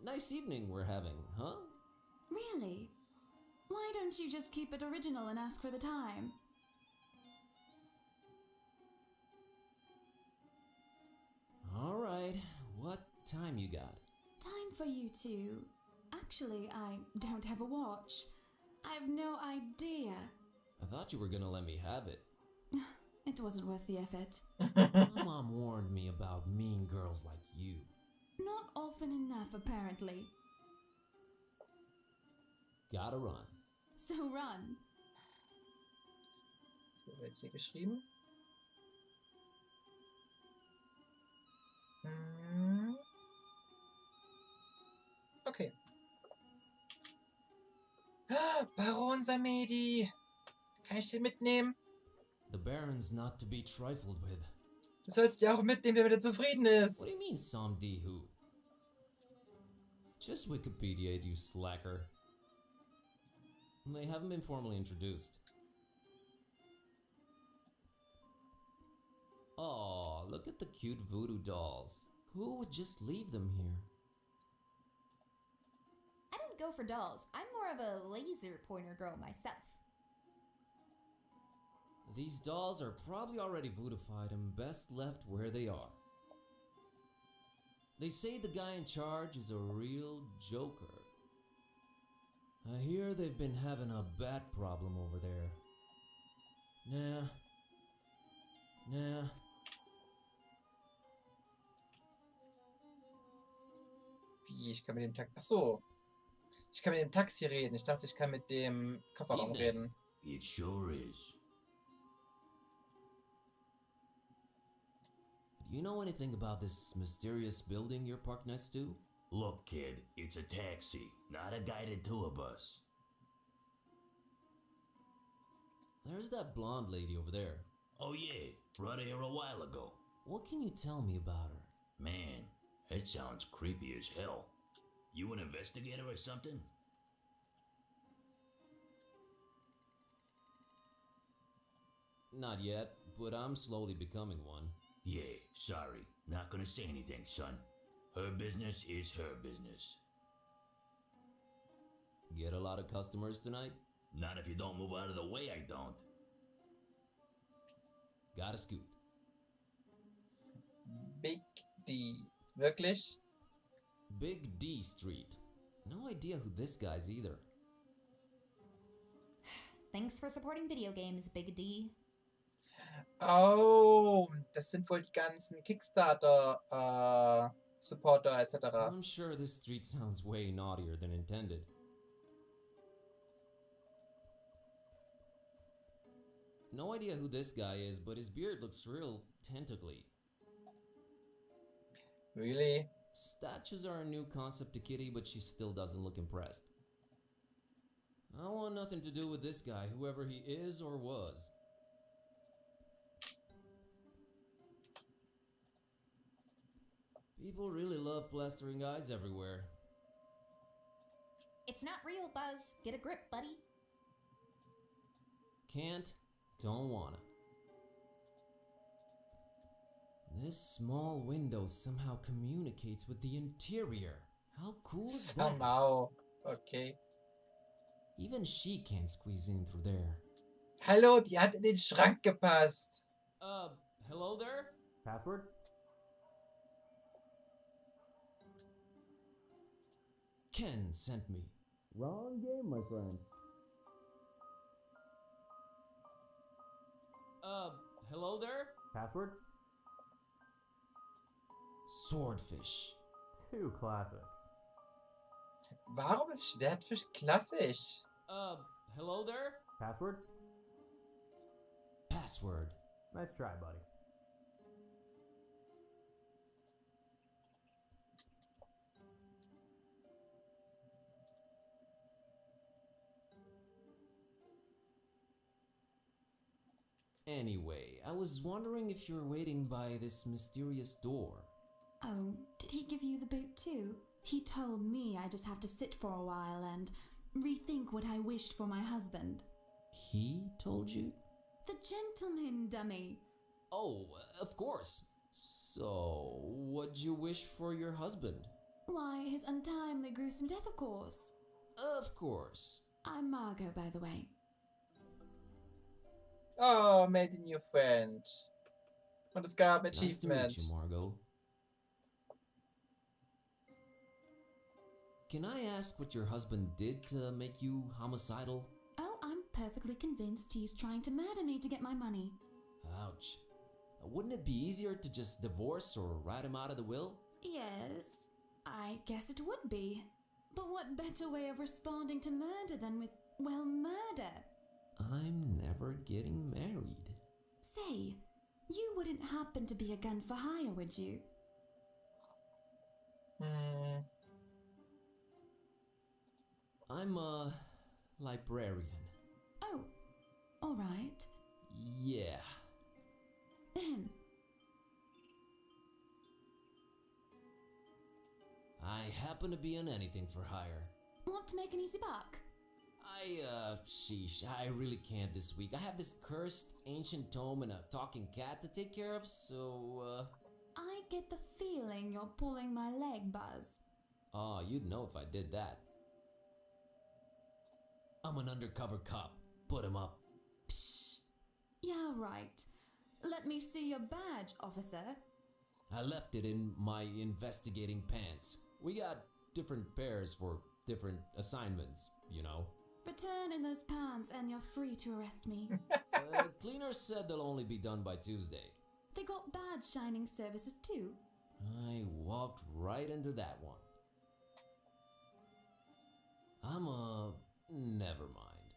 Nice evening we're having, huh? Really? Why don't you just keep it original and ask for the time? Alright, what time you got? Time for you two. Actually, I don't have a watch. I have no idea. I thought you were gonna let me have it. It wasn't worth the effort. My mom warned me about mean girls like you. Not often enough, apparently. Gotta run. So run. So wird hier geschrieben. Okay. Baron Samedi. Kann ich den mitnehmen? The Baron's not to be trifled with. Du sollst die auch mitnehmen, damit er zufrieden What ist. do you mean, Samdi who? Just Wikipedia, you slacker. They haven't been formally introduced. Aw, look at the cute voodoo dolls. Who would just leave them here? I don't go for dolls. I'm more of a laser pointer girl myself. These dolls are probably already voodoofied and best left where they are. They say the guy in charge is a real joker. I hear they've been having a bat problem over there. Nah. Wie? Ich kann mit dem Taxi. Achso. Ich kann mit dem Taxi reden. Ich dachte, ich kann mit dem Kofferraum Evening. reden. It sure is. Do you know anything about this mysterious building you're parked next to? Look, kid, it's a taxi, not a guided tour bus. There's that blonde lady over there. Oh yeah, brought her here a while ago. What can you tell me about her? Man, that sounds creepy as hell. You an investigator or something? Not yet, but I'm slowly becoming one. Yeah, sorry, not gonna say anything, son. Her business is her business. Get a lot of customers tonight? Not if you don't move out of the way, I don't. Got a scoop. Big D. Wirklich? Big D Street. No idea who this guy's either. Thanks for supporting video games, Big D. Oh, das sind wohl die ganzen Kickstarter, Supporter etc. I'm sure this street sounds way naughtier than intended. No idea who this guy is, but his beard looks real tentacly. Really? Statues are a new concept to Kitty, but she still doesn't look impressed. I want nothing to do with this guy, whoever he is or was. People really love plastering eyes everywhere. It's not real, Buzz. Get a grip, buddy. Can't, don't wanna. This small window somehow communicates with the interior. How cool is that? Somehow. Okay. Even she can't squeeze in through there. Hallo, die hat in den Schrank gepasst. Hello there? Password? Ken sent me. Wrong game, my friend. Hello there? Password? Swordfish. Too classic. Warum ist Schwertfisch klassisch? hello there? Password? Password. Nice try, buddy. Anyway, I was wondering if you're waiting by this mysterious door. Oh, did he give you the boot too? He told me I just have to sit for a while and rethink what I wished for my husband. He told you? The gentleman, dummy. Oh, of course. So, what'd you wish for your husband? Why, his untimely, gruesome death, of course. Of course. I'm Margot, by the way. Oh, made a new friend. Und es gab Nice to meet Achievement. you, Margot. Can I ask what your husband did to make you homicidal? Oh, I'm perfectly convinced he's trying to murder me to get my money. Ouch. Wouldn't it be easier to just divorce or write him out of the will? Yes, I guess it would be. But what better way of responding to murder than with, well, murder? I'm never getting married. Say, you wouldn't happen to be a gun for hire, would you? I'm a librarian. Oh, all right. Yeah. Then, I happen to be an anything for hire. want to make an easy buck? Sheesh, I really can't this week. I have this cursed ancient tome and a talking cat to take care of, so, I get the feeling you're pulling my leg, Buzz. Oh, you'd know if I did that. I'm an undercover cop. Put him up. Psh. Yeah, right. Let me see your badge, officer. I left it in my investigating pants. We got different pairs for different assignments, you know. Return in those pants and you're free to arrest me. Cleaners said they'll only be done by Tuesday. They got badge shining services too. I walked right into that one. Never mind.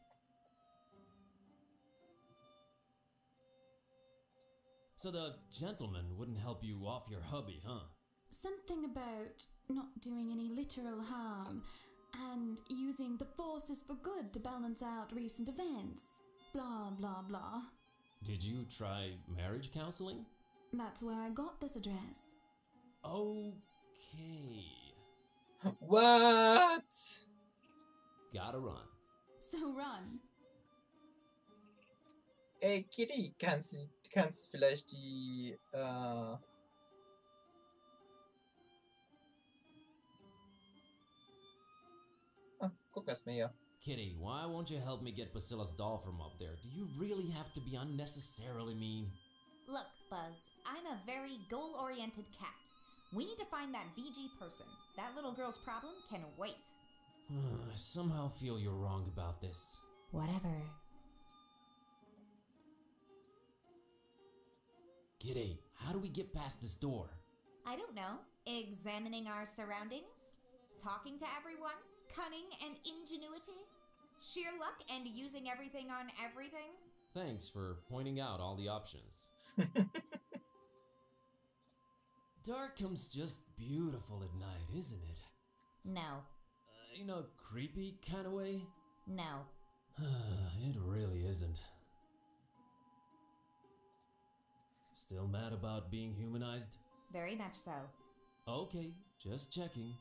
So the gentleman wouldn't help you off your hubby, huh? Something about not doing any literal harm and using the forces for good to balance out recent events. Blah, blah, blah. Did you try marriage counseling? That's where I got this address. Okay. What? Gotta run. So run. Ey, Kitty, kannst du vielleicht die, guck erst mal hier. Kitty, why won't you help me get Basila's doll from up there? Do you really have to be unnecessarily mean? Look, Buzz, I'm a very goal-oriented cat. We need to find that VG person. That little girl's problem can wait. I somehow feel you're wrong about this. Whatever. Kitty, how do we get past this door? I don't know. Examining our surroundings? Talking to everyone? Cunning and ingenuity? Sheer luck and using everything on everything? Thanks for pointing out all the options. Darkham's just beautiful at night, isn't it? No. In a creepy kind of way? No. It really isn't. Still mad about being humanized? Very much so. Okay, just checking.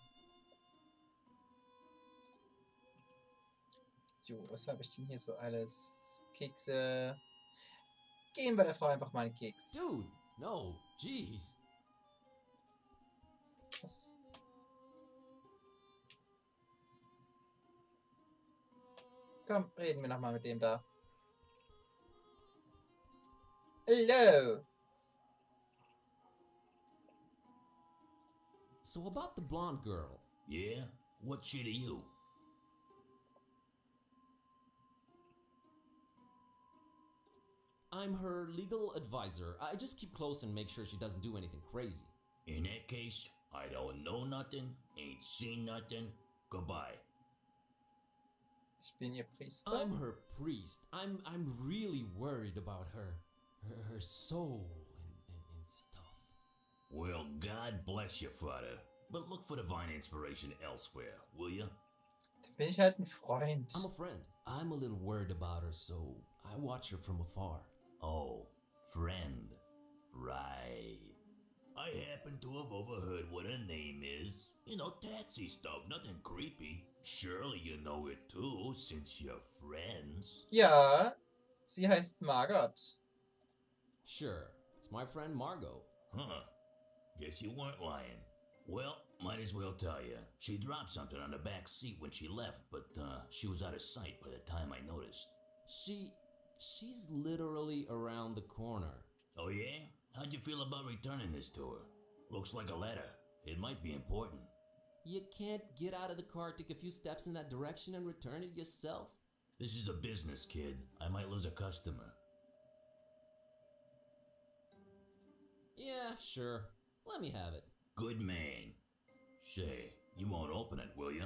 Jo, was habe ich denn hier so alles? Kekse. Geben wir der Frau einfach mal einen Keks. Dude, no, jeez. Was? Komm, reden wir nochmal mit dem da. Hello! So about the blonde girl. Yeah? What's she to you? I'm her legal advisor. I just keep close and make sure she doesn't do anything crazy. In that case, I don't know nothing, ain't seen nothing. Goodbye. Ich bin ihr Priester. I'm her priest. I'm really worried about her soul and stuff. Well, God bless you, Father. But look for divine inspiration elsewhere, will you? Dann bin ich halt ein Freund. I'm a friend. I'm a little worried about her, so I watch her from afar. Oh, friend. Right. I happen to have overheard what her name is. You know, taxi stuff, nothing creepy. Surely you know it too, since you're friends. Ja, sie heißt Margot. Sure, it's my friend Margot. Huh. Guess you weren't lying. Well, might as well tell you. She dropped something on the back seat when she left, but she was out of sight by the time I noticed. She's literally around the corner. Oh yeah? How'd you feel about returning this to her? Looks like a letter. It might be important. You can't get out of the car, take a few steps in that direction, and return it yourself? This is a business, kid. I might lose a customer. Yeah, sure. Let me have it. Good man. Say, you won't open it, will you?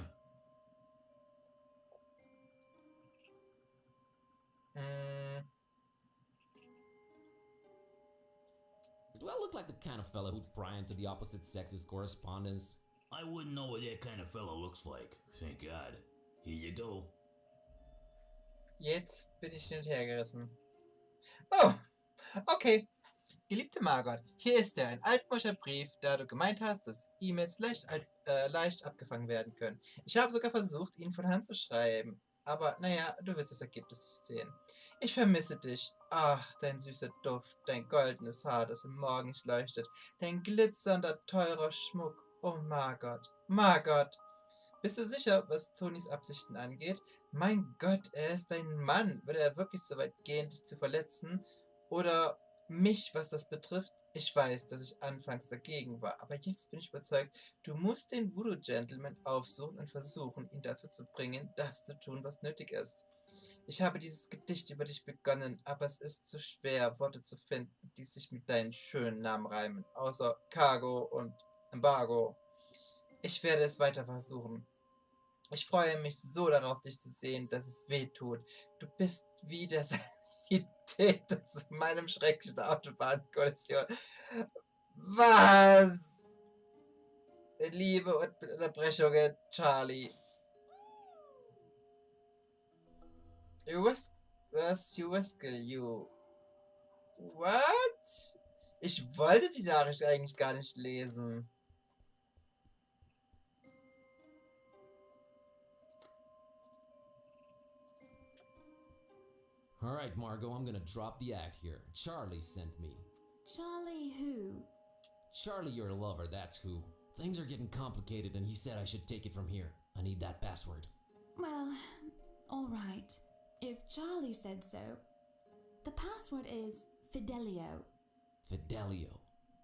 Do I look like the kind of fella who'd pry into the opposite sex's correspondence? I wouldn't know what that kind of fellow looks like. Thank God. Here you go. Jetzt bin ich hin und her gerissen. Oh, okay. Geliebte Margot, hier ist ein altmodischer Brief, da du gemeint hast, dass E-Mails leicht abgefangen werden können. Ich habe sogar versucht, ihn von Hand zu schreiben. Aber naja, du wirst das Ergebnis nicht sehen. Ich vermisse dich. Ach, dein süßer Duft, dein goldenes Haar, das im Morgenlicht leuchtet, dein glitzernder, teurer Schmuck. Oh Margot, Margot. Bist du sicher, was Tonys Absichten angeht? Mein Gott, er ist dein Mann. Würde er wirklich so weit gehen, dich zu verletzen? Oder mich, was das betrifft? Ich weiß, dass ich anfangs dagegen war, aber jetzt bin ich überzeugt, du musst den Voodoo-Gentleman aufsuchen und versuchen, ihn dazu zu bringen, das zu tun, was nötig ist. Ich habe dieses Gedicht über dich begonnen, aber es ist zu schwer, Worte zu finden, die sich mit deinen schönen Namen reimen, außer Cargo und Embargo. Ich werde es weiter versuchen. Ich freue mich so darauf, dich zu sehen, dass es weh tut. Du bist wie der Sanitäter zu meinem schrecklichen Autobahnkollision. Was? Liebe und Unterbrechungen, Charlie. You whistle, you. What? Ich wollte die Nachricht eigentlich gar nicht lesen. Alright, Margot, I'm gonna drop the act here. Charlie sent me. Charlie who? Charlie, your lover, that's who. Things are getting complicated and he said I should take it from here. I need that password. Well, alright. If Charlie said so. The password is Fidelio. Fidelio.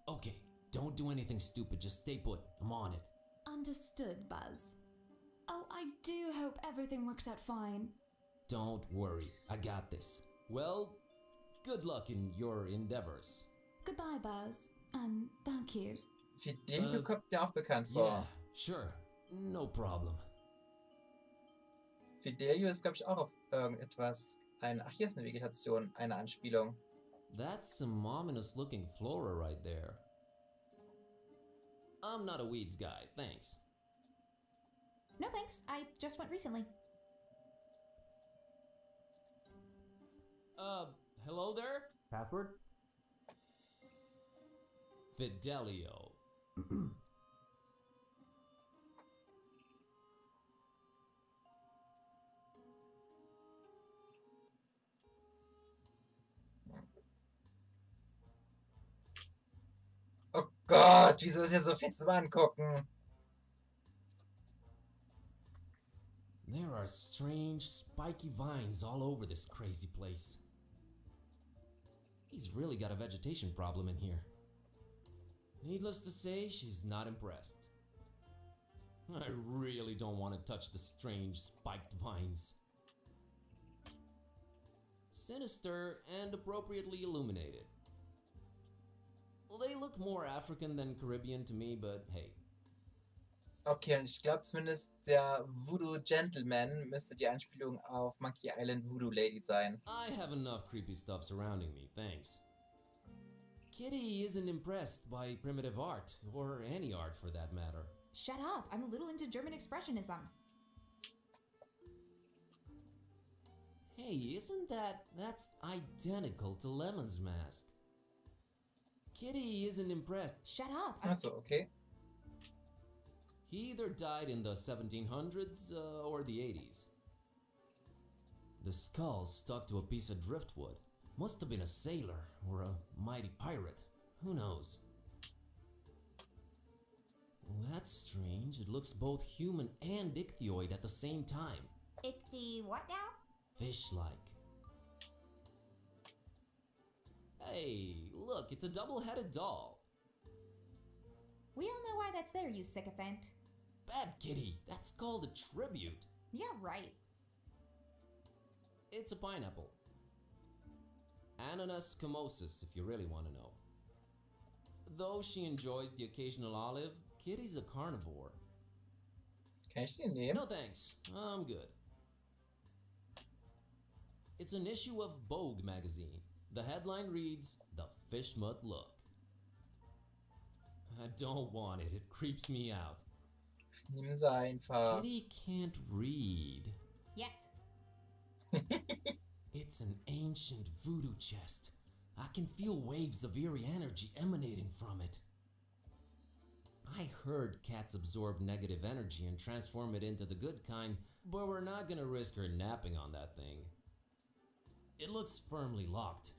Okay, don't do anything stupid, just stay put. I'm on it. Understood, Buzz. Oh, I do hope everything works out fine. Don't worry, I got this. Well, good luck in your endeavors. Goodbye, Buzz, and thank you. Fidelio kommt mir auch bekannt vor. Yeah, sure. No problem. Fidelio ist, glaube ich, auch auf irgendetwas. Ach, hier ist eine Vegetation, eine Anspielung. That's some ominous looking flora right there. I'm not a weeds guy, thanks. No thanks, I just went recently. Hello there? Password? Fidelio. Oh Gott, wieso ist hier so viel zum Angucken? There are strange, spiky vines all over this crazy place. He's really got a vegetation problem in here. Needless to say, she's not impressed. I really don't want to touch the strange, spiked vines. Sinister and appropriately illuminated. Well, they look more African than Caribbean to me, but hey. Okay, und ich glaube zumindest der Voodoo Gentleman müsste die Anspielung auf Monkey Island Voodoo Lady sein. I have enough creepy stuff surrounding me, thanks. Kitty isn't impressed by primitive art, or any art for that matter. Shut up. I'm a little into German expressionism. Hey, that's identical to Lemon's mask. Kitty isn't impressed. Shut up. Achso, okay. He either died in the 1700s or the 80s. The skull stuck to a piece of driftwood. Must have been a sailor or a mighty pirate. Who knows? That's strange. It looks both human and ichthyoid at the same time. Ichty what now? Fish-like. Hey, look, it's a double-headed doll. We all know why that's there, you sycophant. Bad kitty, that's called a tribute. Yeah, right. It's a pineapple. Ananas scamosus, if you really want to know. Though she enjoys the occasional olive, Kitty's a carnivore. Kann ich den nehmen? No thanks, I'm good. It's an issue of Vogue magazine. The headline reads, "The Fish Mutt Look." I don't want it, it creeps me out. Nimm sie einfach. Kitty can't read. Yet. It's an ancient voodoo chest. I can feel waves of eerie energy emanating from it. I heard cats absorb negative energy and transform it into the good kind, but we're not gonna risk her napping on that thing. It looks firmly locked.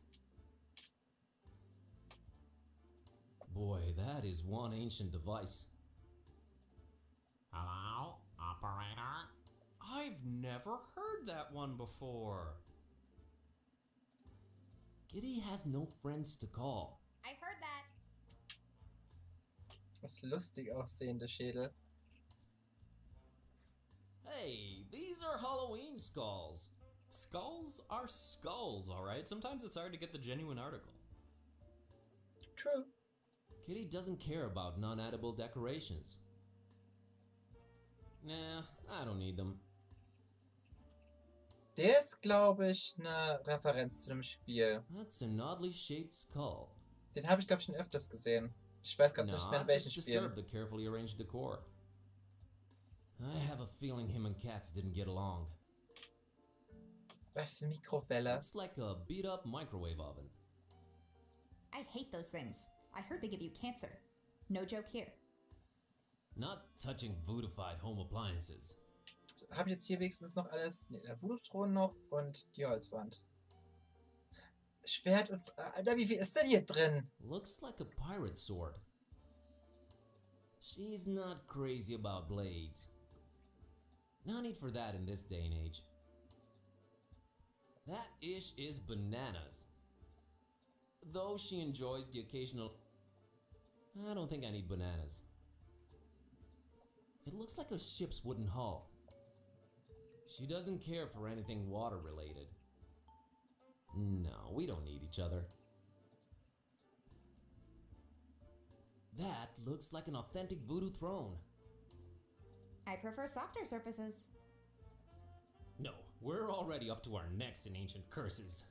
Boy, that is one ancient device. Hello, operator? I've never heard that one before. Kitty has no friends to call. I've heard that. Was lustig aussehende Schädel. Hey, these are Halloween skulls. Skulls are skulls, alright? Sometimes it's hard to get the genuine article. True. Kitty doesn't care about non-edible decorations. Nah, I don't need them. Der ist, glaube ich, eine Referenz zu einem Spiel. That's an oddly shaped skull. Den habe ich, glaube ich, schon öfters gesehen. Ich weiß gerade nicht mehr, in welchen just Spielen. disturbed the carefully arranged decor. I have a feeling him and cats didn't get along. Was, Mikrowelle? Looks like a beat-up microwave oven. I hate those things. I heard they give you cancer. No joke here. Not touching voodoofied home appliances. So, habe ich jetzt hier wenigstens noch alles? Ne, der Voodoo-Thron noch und die Holzwand. Schwert und... Alter, wie viel ist denn hier drin? Looks like a pirate sword. She's not crazy about blades. No need for that in this day and age. That ish is bananas. Though she enjoys the occasional... I don't think I need bananas. It looks like a ship's wooden hull. She doesn't care for anything water related. No, we don't need each other. That looks like an authentic voodoo throne. I prefer softer surfaces. No, we're already up to our necks in ancient curses.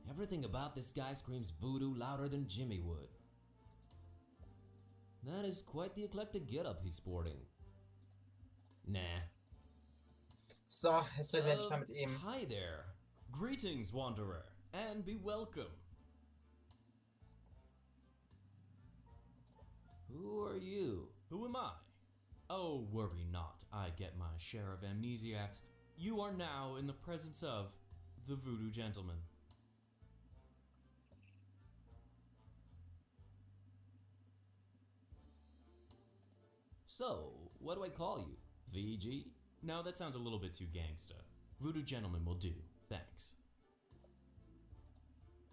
Everything about this guy screams voodoo louder than Jimmy would. That is quite the eclectic getup he's sporting. Nah. So, jetzt reden wir endlich mal mit ihm. Hi there. Greetings, wanderer, and be welcome. Who are you? Who am I? Oh, worry not, I get my share of amnesiacs. You are now in the presence of the Voodoo Gentleman. So, what do I call you? VG? Now that sounds a little bit too gangsta. Voodoo Gentleman will do, thanks.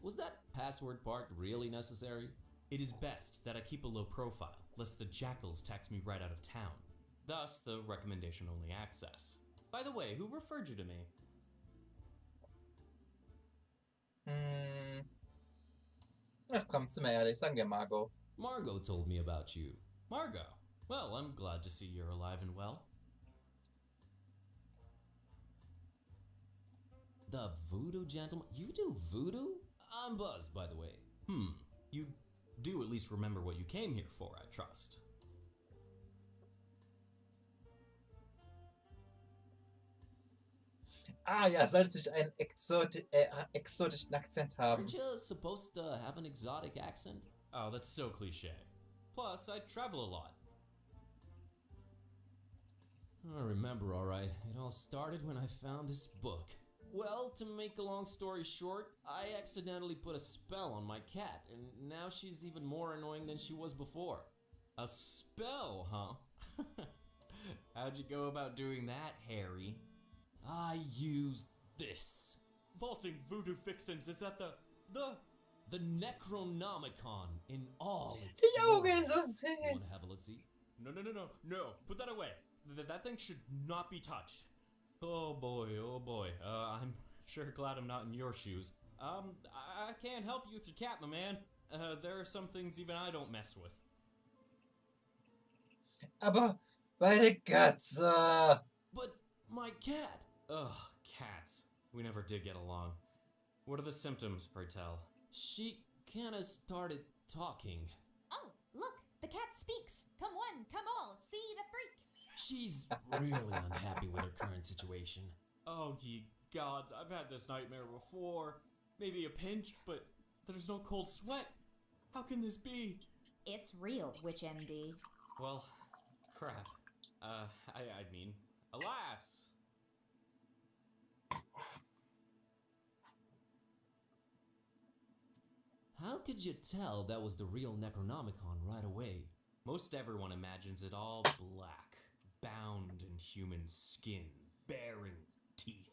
Was that password part really necessary? It is best that I keep a low profile, lest the jackals tax me right out of town. Thus, the recommendation-only access. By the way, who referred you to me? Ach komm, sind wir ehrlich, sagen wir Margot. Margot told me about you. Margot. Well, I'm glad to see you're alive and well. The voodoo gentleman? You do voodoo? I'm buzzed, by the way. You do at least remember what you came here for, I trust. Ah ja, sollte ich einen exotischen Akzent haben. Aren't you supposed to have an exotic accent? Oh, that's so cliche. Plus, I travel a lot. I remember, alright. It all started when I found this book. Well, to make a long story short, I accidentally put a spell on my cat, and now she's even more annoying than she was before. A spell, huh? How'd you go about doing that, Harry? I used this. Vaulting voodoo fixins, is that the The Necronomicon in all its Die Augen glory. ist so Wanna süß. have a look-see? No. Put that away. That thing should not be touched. Oh boy. I'm sure glad I'm not in your shoes. I can't help you with your cat, my man. There are some things even I don't mess with. Aber meine Katze. But my cat! Ugh, cats. We never did get along. What are the symptoms, pray tell? She kinda started talking. Oh, look, the cat speaks. Come one, come all, see the freak. She's really unhappy with her current situation. Oh, ye gods, I've had this nightmare before. Maybe a pinch, but there's no cold sweat. How can this be? It's real, Witch MD. Well, crap. I mean, alas! How could you tell that was the real Necronomicon right away? Most everyone imagines it all black, bound in human skin, bearing teeth.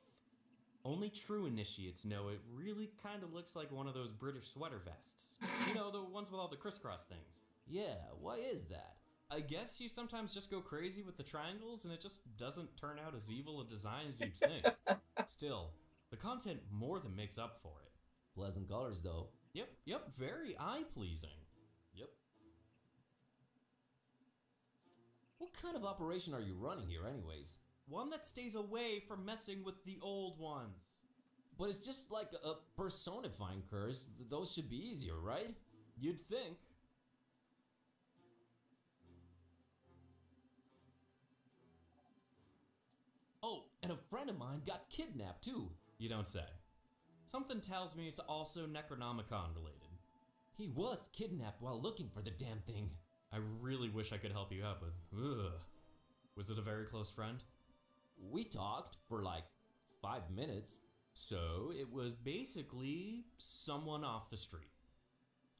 Only true initiates know it really kind of looks like one of those British sweater vests. You know, the ones with all the crisscross things. Yeah, why is that? I guess you sometimes just go crazy with the triangles and it just doesn't turn out as evil a design as you'd think. Still, the content more than makes up for it. Pleasant colors, though. Yep, very eye-pleasing. Yep. What kind of operation are you running here anyways? One that stays away from messing with the old ones. But it's just like a personifying curse. Those should be easier, right? You'd think. Oh, and a friend of mine got kidnapped too. You don't say. Something tells me it's also Necronomicon related. He was kidnapped while looking for the damn thing. I really wish I could help you out, but ugh. Was it a very close friend? We talked for like 5 minutes. So it was basically someone off the street.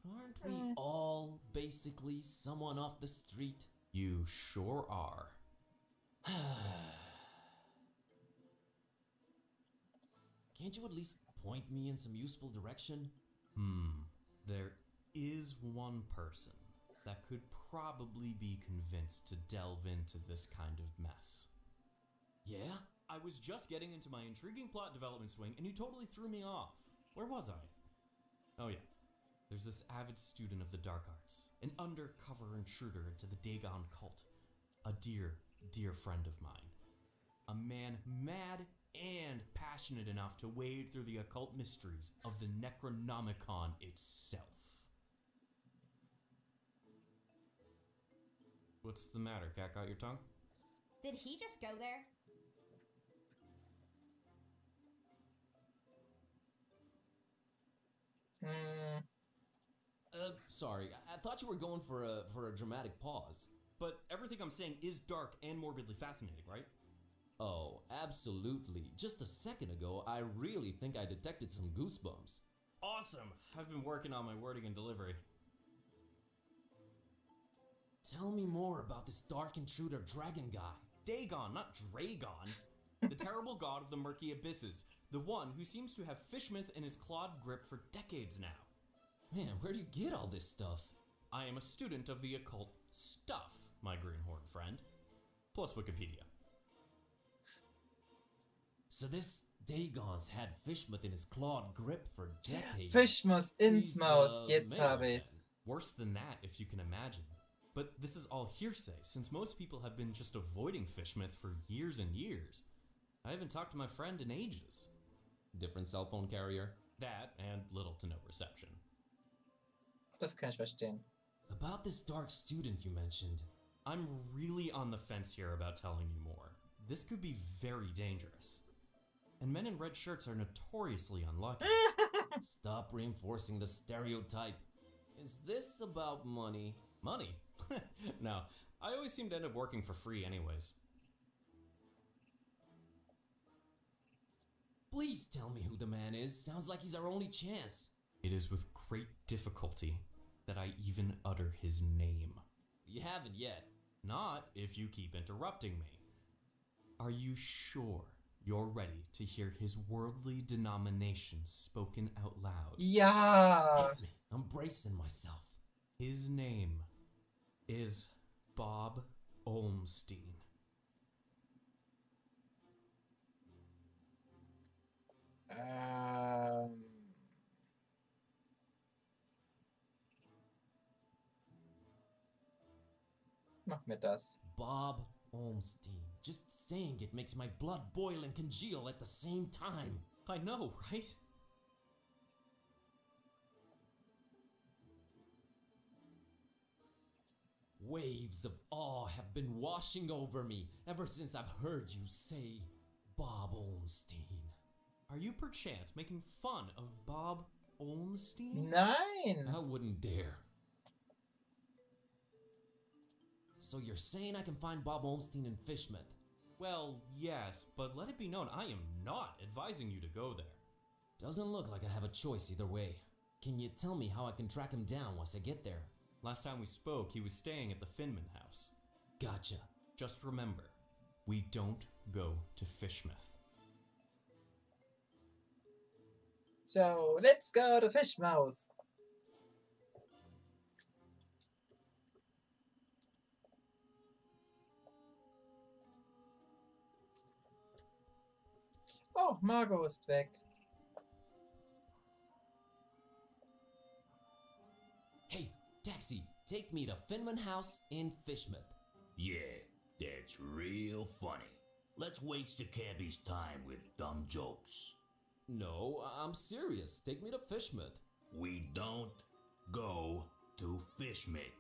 Aren't we all basically someone off the street? You sure are. Can't you at least point me in some useful direction? There is one person that could probably be convinced to delve into this kind of mess. Yeah? I was just getting into my intriguing plot development swing and you totally threw me off. Where was I? Oh yeah. There's this avid student of the dark arts, an undercover intruder into the Dagon cult, a dear, dear friend of mine. A man mad and passionate enough to wade through the occult mysteries of the Necronomicon itself. What's the matter? Cat got your tongue? Did he just go there? Sorry. I thought you were going for a dramatic pause. But everything I'm saying is dark and morbidly fascinating, right? Oh, absolutely. Just a second ago, I really think I detected some goosebumps. Awesome! I've been working on my wording and delivery. Tell me more about this dark intruder dragon guy. Dagon, not Dragon. The terrible god of the murky abysses. The one who seems to have Fishmouth in his clawed grip for decades now. Man, where do you get all this stuff? I am a student of the occult stuff, my greenhorn friend. Plus Wikipedia. So this Dagon's had Fishmouth in his clawed grip for decades. Fisch muss ins He's, Maus. Jetzt man, habe ich's. Worse than that, if you can imagine. but this is all hearsay, since most people have been just avoiding Fishmouth for years and years. I haven't talked to my friend in ages. Different cell phone carrier? That, and little to no reception. Das kann ich verstehen. About this dark student you mentioned. I'm really on the fence here about telling you more. This could be very dangerous. And men in red shirts are notoriously unlucky. Stop reinforcing the stereotype. Is this about money? Money? No, I always seem to end up working for free anyways. Please tell me who the man is. Sounds like he's our only chance. It is with great difficulty that I even utter his name. You haven't yet. Not if you keep interrupting me. Are you sure you're ready to hear his worldly denominations spoken out loud? Ja! Hit me. I'm bracing myself. His name is Bob Olmstein. Machen wir das. Bob Olmstein. Just saying it makes my blood boil and congeal at the same time. I know, right? Waves of awe have been washing over me ever since I've heard you say Bob Olmstein. Are you perchance making fun of Bob Olmstein? Nein! I wouldn't dare. So you're saying I can find Bob Olmstein in Fishmouth? Well, yes, but let it be known I am not advising you to go there. Doesn't look like I have a choice either way. Can you tell me how I can track him down once I get there? Last time we spoke, he was staying at the Finman house. Gotcha. Just remember, we don't go to Fishmouth. So, let's go to Fishmouth. Oh, Margot ist weg. Hey, taxi, take me to Finman House in Fishmouth. Yeah, that's real funny. Let's waste the cabbie's time with dumb jokes. No, I'm serious. Take me to Fishmouth. We don't go to Fishmouth.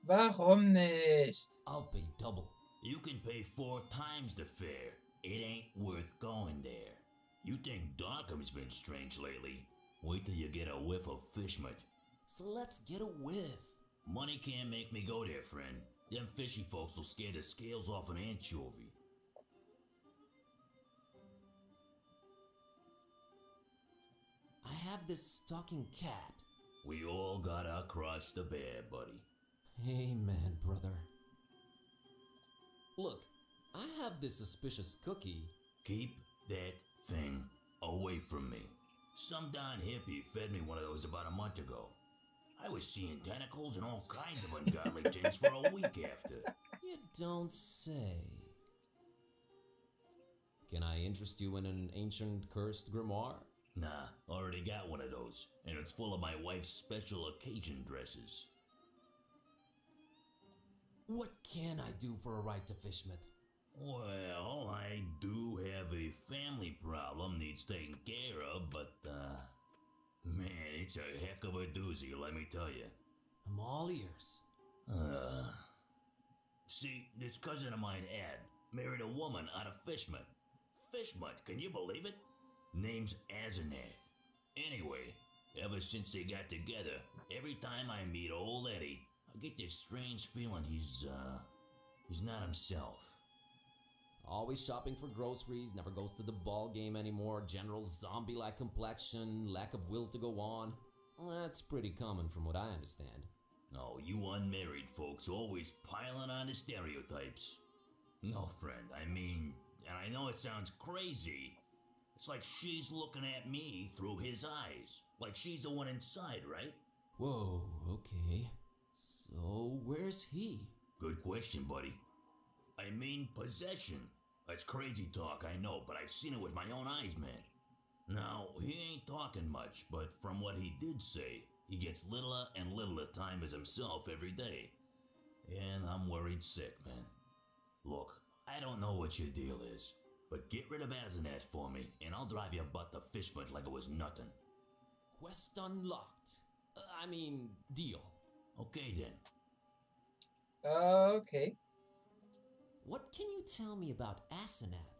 Warum nicht? I'll pay double. You can pay 4 times the fare. It ain't worth going there. You think Darkham's been strange lately? Wait till you get a whiff of Fishmouth. So let's get a whiff. Money can't make me go there, friend. Them fishy folks will scare the scales off an anchovy. I have this stalking cat. We all gotta cross the bear, buddy. Amen, brother. Look, I have this suspicious cookie. Keep that thing away from me. Some darn hippie fed me one of those about a month ago. I was seeing tentacles and all kinds of ungodly things for a week after. You don't say. Can I interest you in an ancient cursed grimoire? Nah, already got one of those, and it's full of my wife's special occasion dresses. What can I do for a ride to Fishmouth? Well, I do have a family problem needs taken care of, but, man, it's a heck of a doozy, let me tell you. I'm all ears. See, this cousin of mine, Ed, married a woman out of Fishmouth. Fishmouth, can you believe it? Name's Asenath. Anyway, ever since they got together, every time I meet old Eddie, I get this strange feeling he's not himself. Always shopping for groceries, never goes to the ball game anymore, general zombie-like complexion, lack of will to go on. That's pretty common from what I understand. No, you unmarried folks always piling on the stereotypes. No, friend, I mean, and I know it sounds crazy. It's like she's looking at me through his eyes. Like she's the one inside, right? Whoa, okay. So, where's he? Good question, buddy. I mean possession. That's crazy talk, I know, but I've seen it with my own eyes, man. Now, he ain't talking much, but from what he did say, he gets littler and littler time as himself every day. And I'm worried sick, man. Look, I don't know what your deal is, but get rid of Asenath for me, and I'll drive your butt to Fishmont like it was nothing. Quest unlocked. I mean, deal. Okay then. Okay. What can you tell me about Asenath?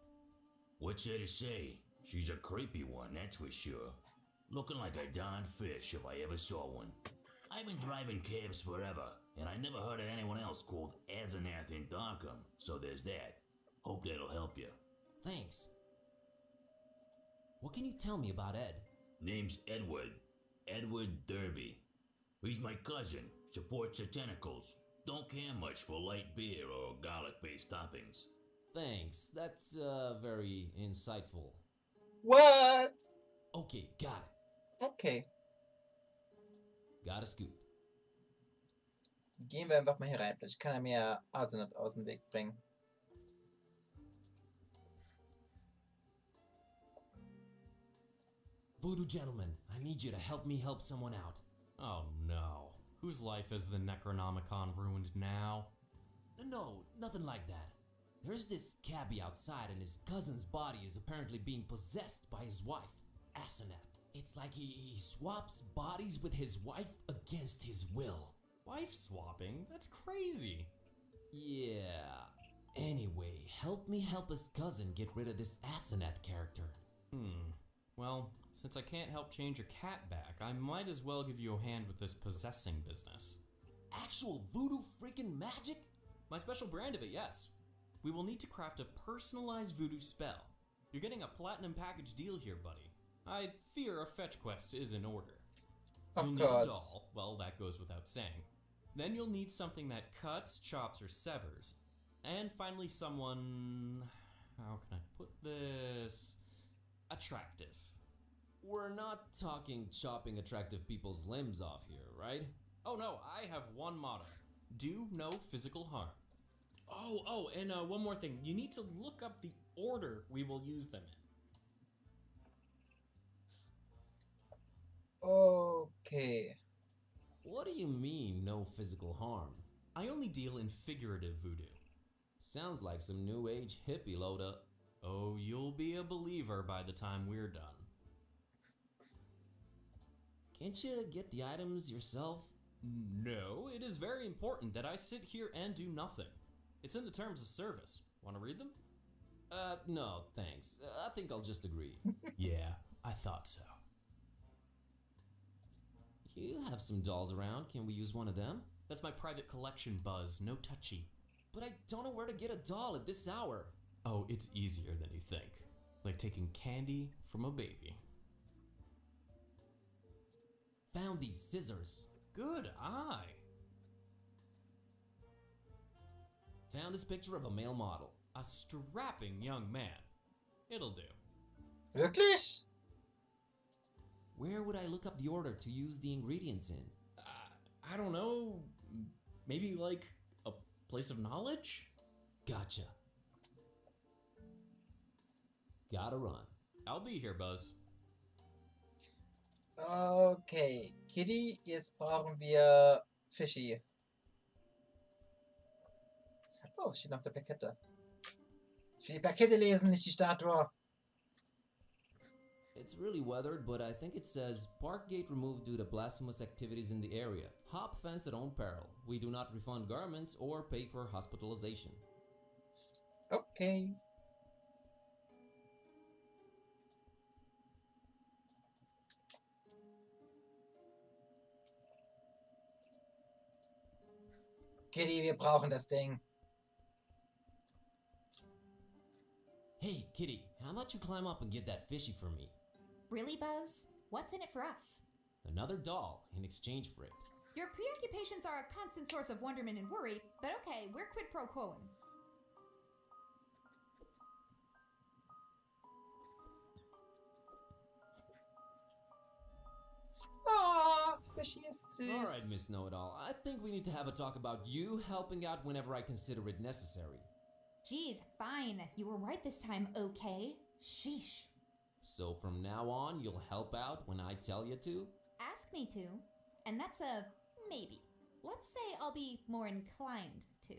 What's there to say? She's a creepy one, that's for sure. Looking like a darn fish if I ever saw one. I've been driving cabs forever, and I never heard of anyone else called Asenath in Darkham, so there's that. Hope that'll help you. Thanks. What can you tell me about Ed? Name's Edward. Edward Derby. He's my cousin, supports the tentacles. Don't care much for light beer or garlic-based toppings. Thanks, that's very insightful. What? Okay, got it. Okay. Got a scoop. Gehen wir einfach mal hier rein. Vielleicht kann er mir Asenath aus dem Weg bringen. Voodoo gentleman, I need you to help me help someone out. Oh no. Whose life has the Necronomicon ruined now? No, nothing like that. There's this cabbie outside and his cousin's body is apparently being possessed by his wife, Asenath. It's like he swaps bodies with his wife against his will. Wife swapping? That's crazy. Yeah. Anyway, help me help his cousin get rid of this Asenath character. Well, since I can't help change your cat back, I might as well give you a hand with this possessing business. Actual voodoo freaking magic? My special brand of it, yes. We will need to craft a personalized voodoo spell. You're getting a platinum package deal here, buddy. I fear a fetch quest is in order. Of You'll course. need a doll. Well, that goes without saying. Then you'll need something that cuts, chops, or severs. And finally someone... how can I put this? Attractive. We're not talking chopping attractive people's limbs off here, right? Oh no, I have one motto. Do no physical harm. Oh, and one more thing. You need to look up the order we will use them in. Okay. What do you mean, no physical harm? I only deal in figurative voodoo. Sounds like some new age hippie load up. Oh, you'll be a believer by the time we're done. Can't you get the items yourself? No, it is very important that I sit here and do nothing. It's in the terms of service. Want to read them? No, thanks. I think I'll just agree. Yeah, I thought so. You have some dolls around. Can we use one of them? That's my private collection, Buzz. No touchy. But I don't know where to get a doll at this hour. Oh, it's easier than you think. Like taking candy from a baby. Found these scissors. Good eye. Found this picture of a male model. A strapping young man. It'll do. Wirklich? Where would I look up the order to use the ingredients in? I don't know. Maybe like a place of knowledge? Gotcha. Gotta run. I'll be here, Buzz. Okay. Kitty, jetzt brauchen wir Fischi. Oh, steht auf der Plakette. Ich will die Plakette lesen, nicht die Statue. It's really weathered, but I think it says park gate removed due to blasphemous activities in the area. Hop fence at own peril. We do not refund garments or pay for hospitalization. Okay. Kitty, wir brauchen das Ding. Hey, Kitty, how about you climb up and get that fishy for me? Really, Buzz? What's in it for us? Another doll in exchange for it. Your preoccupations are a constant source of wonderment and worry, but okay, we're quid pro quoing. Oh, Fischi ist süß. Alright, Miss Know-It-All, I think we need to have a talk about you helping out whenever I consider it necessary. Geez, fine. You were right this time, okay? Sheesh. So from now on, you'll help out when I tell you to? Ask me to, and that's a maybe. let's say I'll be more inclined to.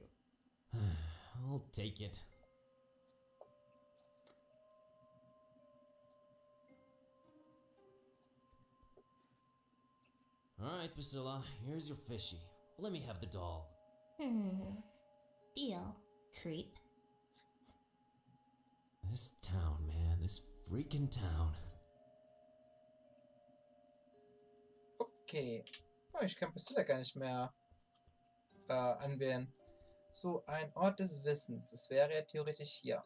I'll take it. Alright, Priscilla, here's your fishy. Let me have the doll. Deal, creep. This town, man, this freaking town. Okay. Oh, ich kann Priscilla gar nicht mehr anwählen. So, ein Ort des Wissens. Das wäre ja theoretisch hier.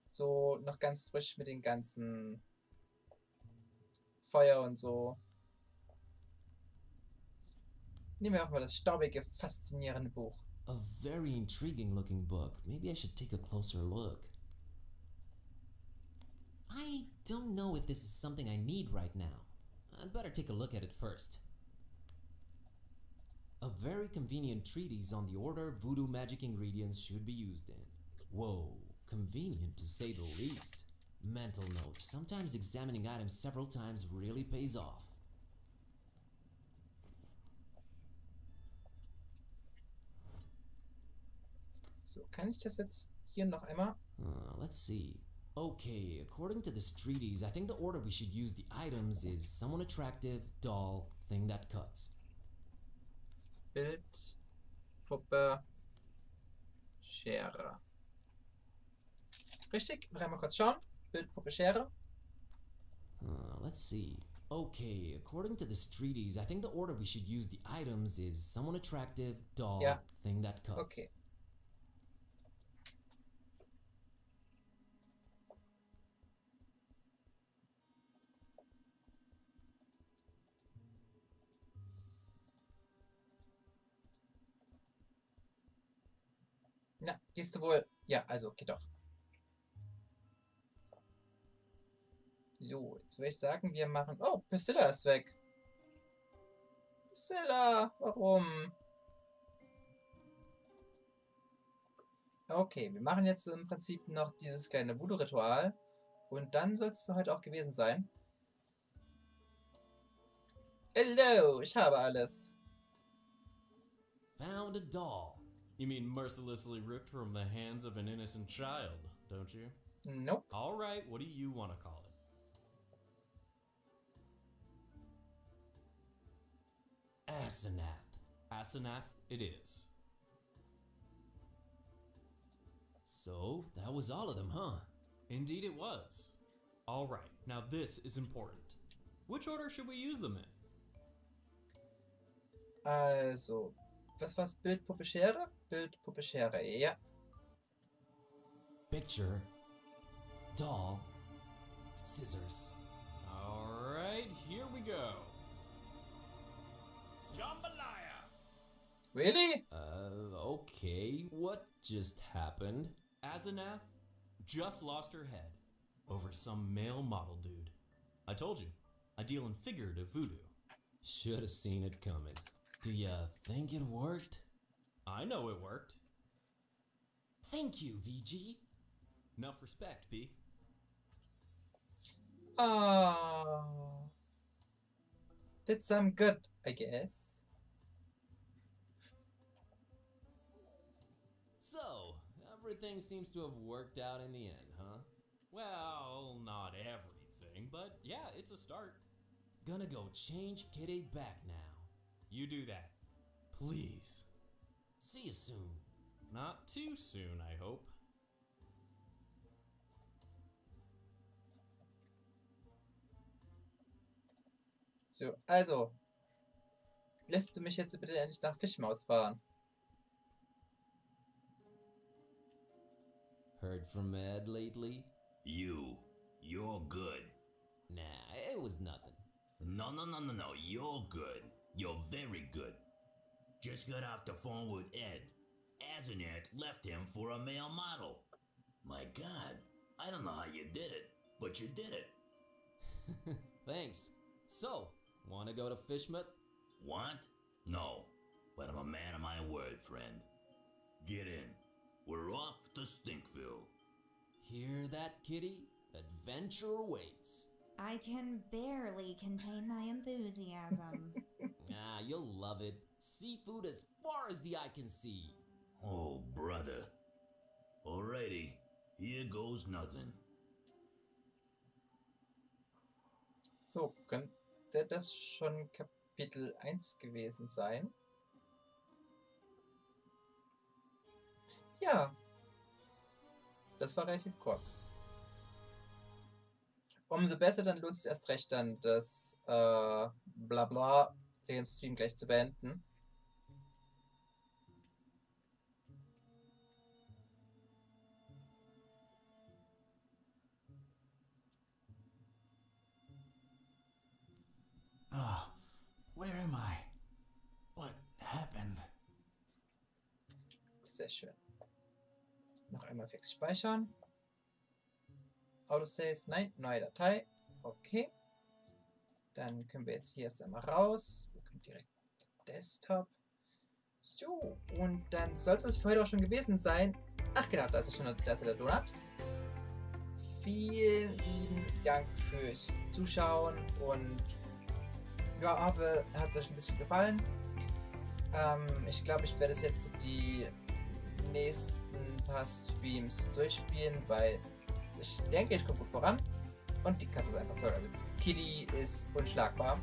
So, noch ganz frisch mit den ganzen Feuer und so. Nehmen wir auch mal das staubige, faszinierende Buch. A very intriguing looking book. Maybe I should take a closer look. I don't know if this is something I need right now. I'd better take a look at it first. A very convenient treatise on the order voodoo magic ingredients should be used in. Whoa, convenient to say the least. Mental notes. Sometimes examining items several times really pays off. So, kann ich das jetzt hier noch einmal? Let's see. Okay, according to this treatise, I think the order we should use the items is someone attractive, doll, thing that cuts. Bild, Puppe, Schere. Richtig? Noch einmal kurz schauen. Bild, Puppe, Schere. Let's see. Okay, according to this treatise, I think the order we should use the items is someone attractive, doll, Ja. thing that cuts. Okay. Na, gehst du wohl? Ja, also, okay, doch. So, jetzt würde ich sagen, wir machen... Oh, Priscilla ist weg. Priscilla, warum? Okay, wir machen jetzt im Prinzip noch dieses kleine Voodoo-Ritual. Und dann soll es für heute auch gewesen sein. Hello, ich habe alles. Found a doll. You mean mercilessly ripped from the hands of an innocent child, don't you? Nope. All right, what do you want to call it? Asenath. Asenath it is. So, that was all of them, huh? Indeed it was. All right, now this is important. Which order should we use them in? Also, was war's? Bild, Puppe, Schere? Bild, Puppe, Schere, ja. Picture, doll, scissors. All right, here we go. Jambalaya! Really? Okay, what just happened? Asenath just lost her head over some male model dude. I told you, I deal in figurative voodoo. Should have seen it coming. Do ya think it worked? I know it worked. Thank you, VG. Enough respect, P. Oh. Did some good, I guess. So, everything seems to have worked out in the end, huh? Well, not everything, but yeah, it's a start. Gonna go change Kitty back now. You do that. Please. See you soon. Not too soon, I hope. So, also. Lässt du mich jetzt bitte endlich nach Fischmaus fahren? Heard from Ed lately? You're good. Nah, it was nothing. No, you're good. You're very good. Just got off the phone with Ed. Asenath left him for a male model. My God, I don't know how you did it, but you did it. Thanks. So, wanna go to Fishmut? Want? No, but I'm a man of my word, friend. Get in. We're off to Stinkville. Hear that, Kitty? Adventure awaits. I can barely contain my enthusiasm. Ah, you'll love it. Seafood as far as the eye can see. Oh, brother. Alrighty, here goes nothing. So, könnte das schon Kapitel 1 gewesen sein? Ja, das war relativ kurz. Umso besser, dann lohnt es erst recht dann, das Blabla, den Stream gleich zu beenden. Oh, where am I? What happened? Sehr schön. Noch einmal fix speichern. Autosave, nein, neue Datei. Okay. Dann können wir jetzt hier erst einmal raus. Wir kommen direkt zum Desktop. So, und dann soll es für heute auch schon gewesen sein. Ach genau, da ist ja der Donut. Vielen lieben Dank fürs Zuschauen und ja, hoffe, hat es euch ein bisschen gefallen. Ich glaube, ich werde es jetzt die nächsten paar Streams durchspielen, weil ich denke, ich komme gut voran. Und die Katze ist einfach toll. Also Kitty ist unschlagbar.